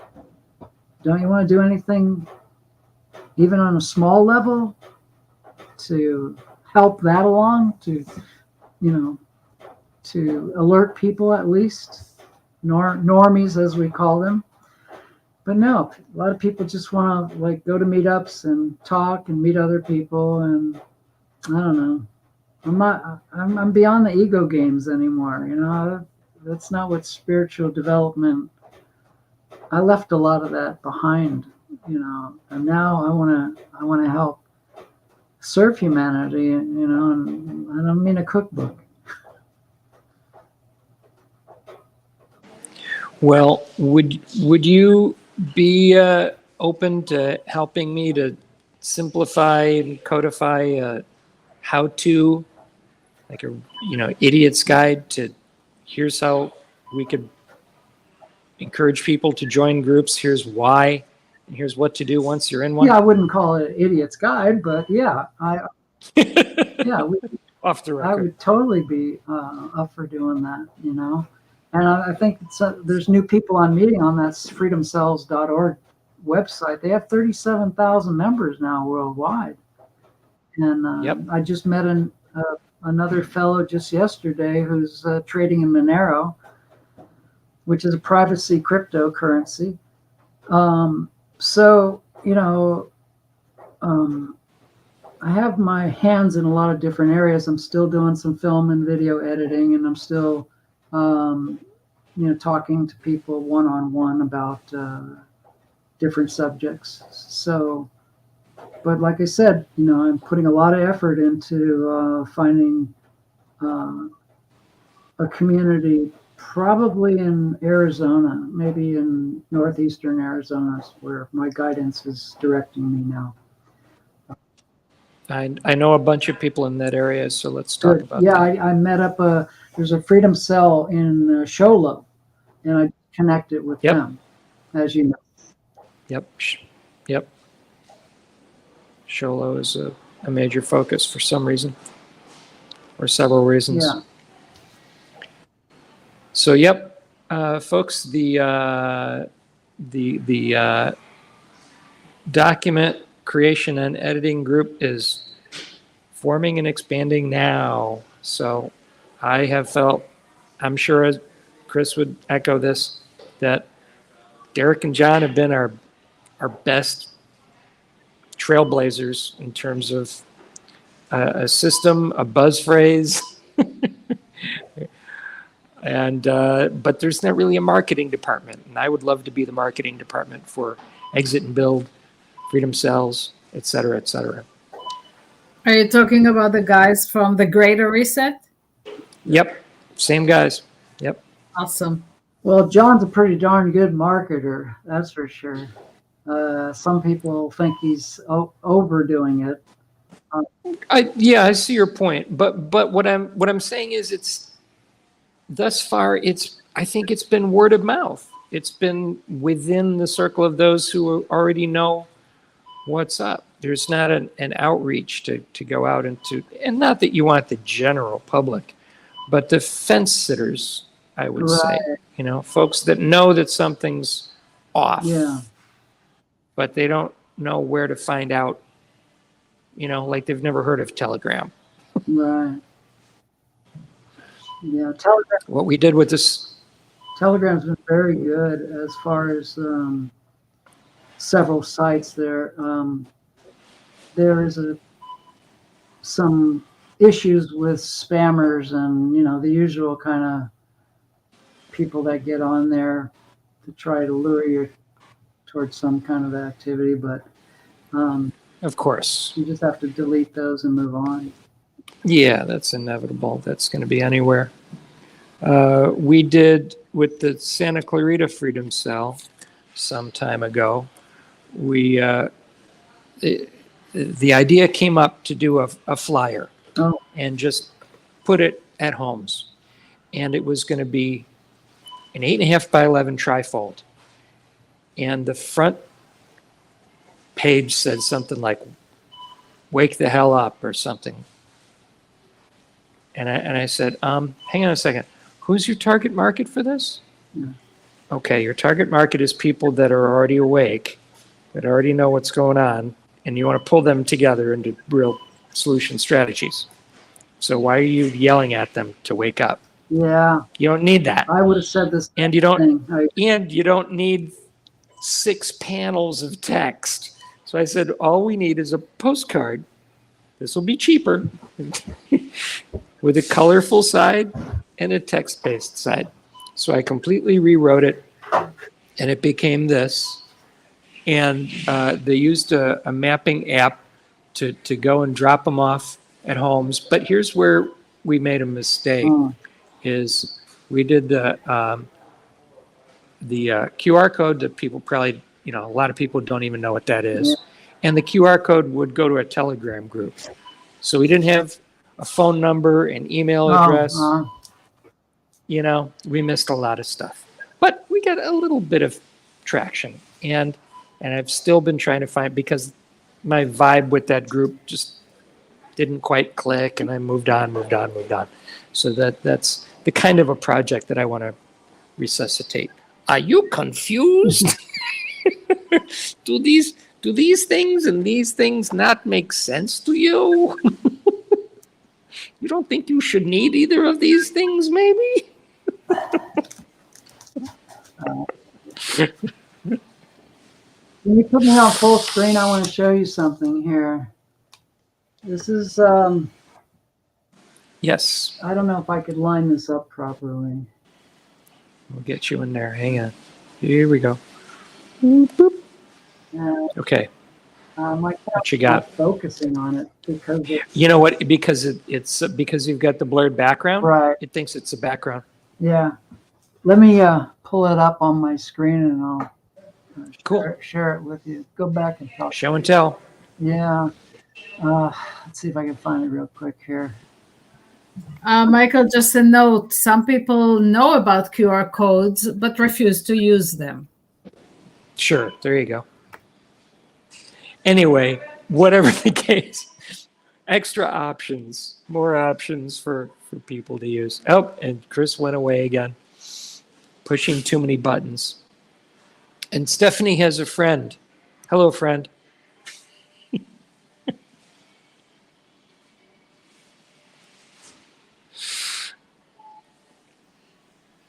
Don't you want to do anything, even on a small level, to help that along, to alert people, at least normies as we call them? But no, a lot of people just want to like go to meetups and talk and meet other people, and I don't know. I'm beyond the ego games anymore. That's not what spiritual development. I left a lot of that behind, and now I want to help serve humanity, and I don't mean a cookbook. Well, would you be open to helping me to simplify and codify a how-to, like a idiot's guide to here's how we could encourage people to join groups, here's why, and here's what to do once you're in one? Yeah, I wouldn't call it an idiot's guide, but yeah, Off the record. I would totally be up for doing that, And I think there's new people I'm meeting on that freedomcells.org website. They have 37,000 members now worldwide. And Yep. I just met another fellow just yesterday who's trading in Monero, which is a privacy cryptocurrency. I have my hands in a lot of different areas. I'm still doing some film and video editing, and I'm still, talking to people one-on-one about different subjects. So, but like I said, I'm putting a lot of effort into finding a community, probably in Arizona, maybe in northeastern Arizona, where my guidance is directing me now. I know a bunch of people in that area, so let's talk about Yeah, that. I met up there's a Freedom Cell in Sholo, and I connected with them, as you know. Yep. Sholo is a major focus for some reason, or several reasons. Yeah. So, folks, the document creation and editing group is forming and expanding now. So I have felt, I'm sure as Chris would echo this, that Derek and John have been our best trailblazers in terms of a system, a buzz phrase, and but there's not really a marketing department. And I would love to be the marketing department for Exit and Build, Freedom Cells, et cetera, et cetera. Are you talking about the guys from the Greater Reset? Yep, same guys. Yep. Awesome. Well, John's a pretty darn good marketer, that's for sure. Some people think he's overdoing it. I see your point, but what I'm saying is it's thus far I think it's been word of mouth. It's been within the circle of those who already know what's up. There's not an outreach to go out and not that you want the general public, but the fence sitters, I would say, folks that know that something's off, but they don't know where to find out, like they've never heard of Telegram. Right. Yeah, Telegram. What we did with this. Telegram's been very good as far as several sites there. There is some issues with spammers and, the usual kind of people that get on there to try to lure you towards some kind of activity. But of course, you just have to delete those and move on. Yeah, that's inevitable. That's going to be anywhere. We did with the Santa Clarita Freedom Cell some time ago. We the idea came up to do a flyer and just put it at homes, and it was going to be an 8.5 by 11 trifold, and the front page said something like "Wake the hell up" or something. And I said, hang on a second. Who's your target market for this? Okay, your target market is people that are already awake, that already know what's going on, and you want to pull them together into real solution strategies. So why are you yelling at them to wake up? Yeah. You don't need that. I would have said this. And you don't need 6 panels of text. So I said, all we need is a postcard. This will be cheaper. With a colorful side and a text-based side. So I completely rewrote it, and it became this. And they used a mapping app to go and drop them off at homes. But here's where we made a mistake, is we did the QR code that people probably, a lot of people don't even know what that is. And the QR code would go to a Telegram group. So we didn't have a phone number, an email address. We missed a lot of stuff. But we got a little bit of traction. And I've still been trying to find, because my vibe with that group just didn't quite click, and I moved on. So that's the kind of a project that I want to resuscitate. Are you confused? Do these things and these things not make sense to you? You don't think you should need either of these things, maybe? When you put me on full screen, I want to show you something here. This is, Yes. I don't know if I could line this up properly. We'll get you in there. Hang on. Here we go. Okay. What you got? Focusing on it because you know what? Because it's because you've got the blurred background. Right. It thinks it's a background. Yeah. Let me pull it up on my screen and I'll share it with you. Go back and talk. Show and tell. Yeah. Let's see if I can find it real quick here. Michael, just a note. Some people know about QR codes but refuse to use them. Sure. There you go. Anyway, whatever the case, extra options, more options for people to use. Oh, and Chris went away again, pushing too many buttons. And Stephanie has a friend. Hello, friend.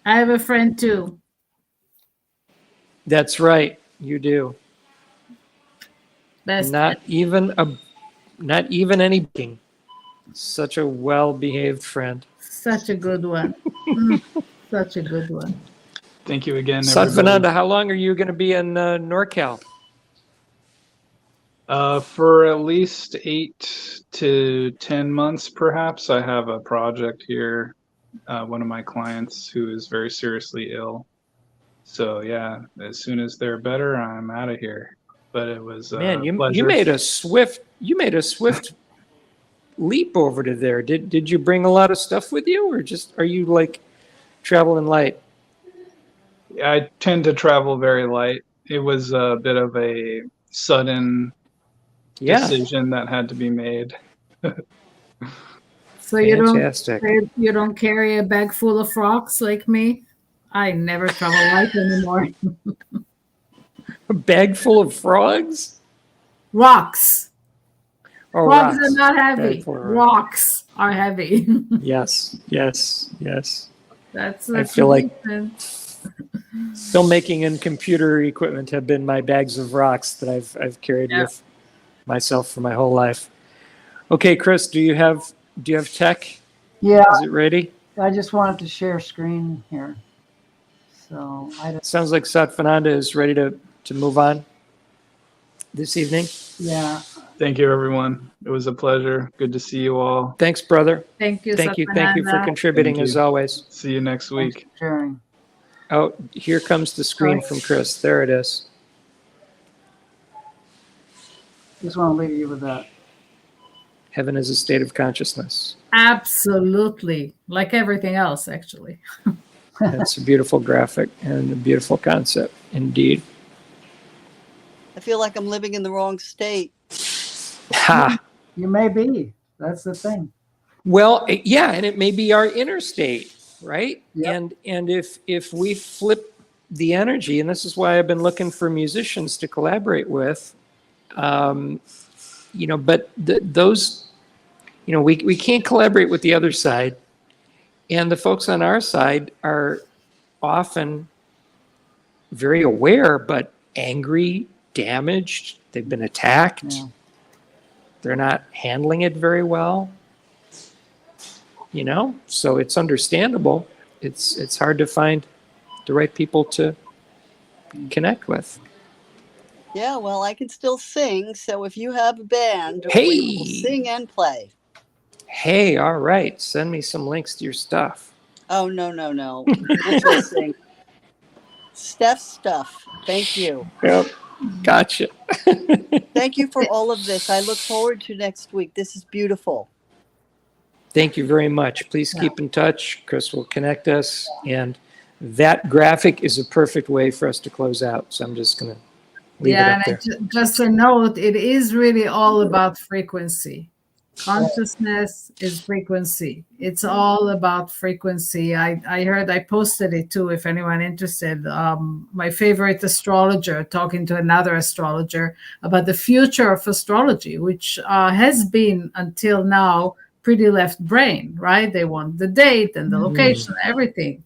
I have a friend too. That's right. You do. Best. Not even any booking. Such a well-behaved friend. Such a good one. Such a good one. Thank you again, everybody. Satvananda, how long are you going to be in NorCal? For at least 8 to 10 months, perhaps. I have a project here. One of my clients who is very seriously ill. So yeah, as soon as they're better, I'm out of here. But it was Man, you pleasure. made a swift leap over to there. Did you bring a lot of stuff with you, or just are you like traveling light? I tend to travel very light. It was a bit of a sudden decision that had to be made. So you Fantastic. don't carry a bag full of rocks like me? I never travel light anymore. A bag full of frogs? Rocks. Oh, Frogs rocks. are not heavy. Bag full of Rocks are heavy. Yes. That's I feel like reason. filmmaking and computer equipment have been my bags of rocks that I've carried with myself for my whole life. Okay, Chris, do you have tech? Yeah, Is it ready? I just wanted to share screen here. So Sounds like Satvananda is ready to move on this evening. yeah. Thank you, everyone. It was a pleasure. Good to see you all. Thanks, brother. Thank you, Thank you for Satyananda. contributing Thank as you. always. See you next Thanks week. for sharing. Oh, here comes the screen from Chris. There it is. Just want to leave you with that. Heaven is a state of consciousness. Absolutely. Like everything else, actually. That's a beautiful graphic and a beautiful concept, indeed. I feel like I'm living in the wrong state. Ha! You may be. That's the thing. Well, yeah, and it may be our inner state, right? Yep. And if we flip the energy, and this is why I've been looking for musicians to collaborate with, but those, we can't collaborate with the other side, and the folks on our side are often very aware, but angry, damaged. They've been attacked. Yeah. They're not handling it very well. So it's understandable. It's hard to find the right people to connect with. Yeah, well, I can still sing. So if you have a band, Hey! we will sing and play. Hey, all right. Send me some links to your stuff. Oh, no. We'll sing. Steph's stuff. Thank you. Yep. Gotcha. Thank you for all of this. I look forward to next week. This is beautiful. Thank you very much. Please keep in touch. Chris will connect us. And that graphic is a perfect way for us to close out. So I'm just going to leave it up there. And just a note, it is really all about frequency. Consciousness is frequency. It's all about frequency. I posted it too, if anyone interested. My favorite astrologer talking to another astrologer about the future of astrology, which has been until now pretty left brain, right? They want the date and the location, everything.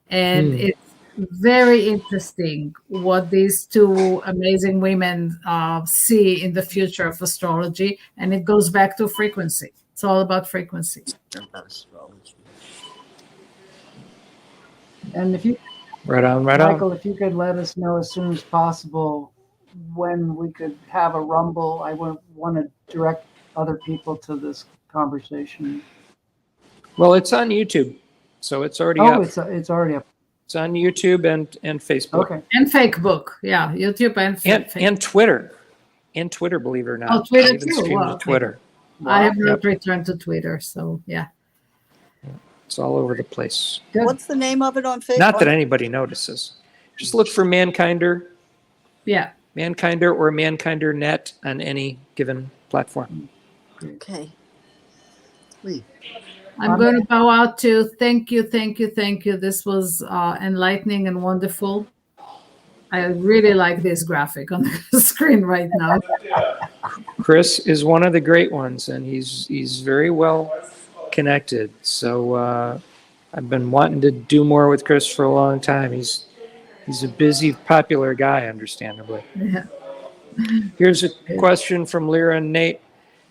And it's very interesting what these two amazing women see in the future of astrology. And it goes back to frequency. It's all about frequency. And if you, Right on. Michael, if you could let us know as soon as possible when we could have a rumble. I would want to direct other people to this conversation. Well, it's on YouTube. So it's already Oh, up. it's already up. It's on YouTube and Facebook. Okay. And Facebook. Yeah, YouTube and Facebook. And Twitter. And Twitter, believe it or not. Oh, Twitter I even too. stream Wow, to okay. Twitter. I have not returned to Twitter, so yeah. It's all over the place. Good. What's the name of it on Facebook? Not that anybody notices. Just look for ManKinder. Yeah. ManKinder or ManKinder Net on any given platform. Okay. Lee. I'm going to bow out to thank you. This was enlightening and wonderful. I really like this graphic on the screen right now. Chris is one of the great ones, and he's very well connected. So I've been wanting to do more with Chris for a long time. He's a busy, popular guy, understandably. Yeah. Here's a question from Lyra and Nate.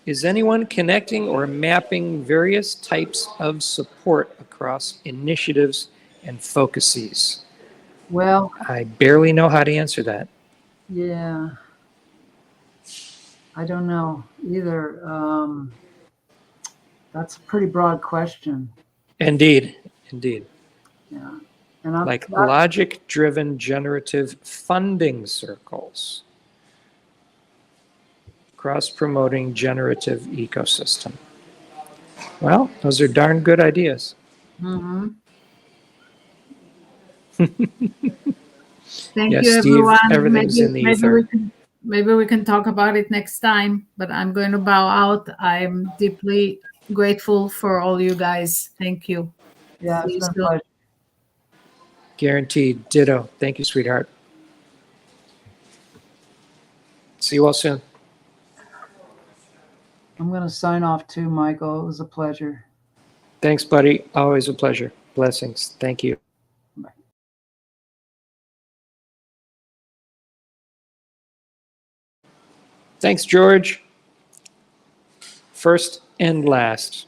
Is anyone connecting or mapping various types of support across initiatives and focuses? Well, I barely know how to answer that. yeah. I don't know either. That's a pretty broad question. Indeed, indeed. Yeah. And I'm Like logic-driven generative funding circles. Cross-promoting generative ecosystem. Well, those are darn good ideas. Mhm. Thank Yes, you, Steve, everyone. everything's in the ether. Maybe we can talk about it next time, but I'm going to bow out. I'm deeply grateful for all you guys. Thank you. Yeah, it's See you been a soon. pleasure. Guaranteed. Ditto. Thank you, sweetheart. See you all soon. I'm going to sign off too, Michael. It was a pleasure. Thanks, buddy. Always a pleasure. Blessings. Thank you. Bye. Thanks, George. First and last.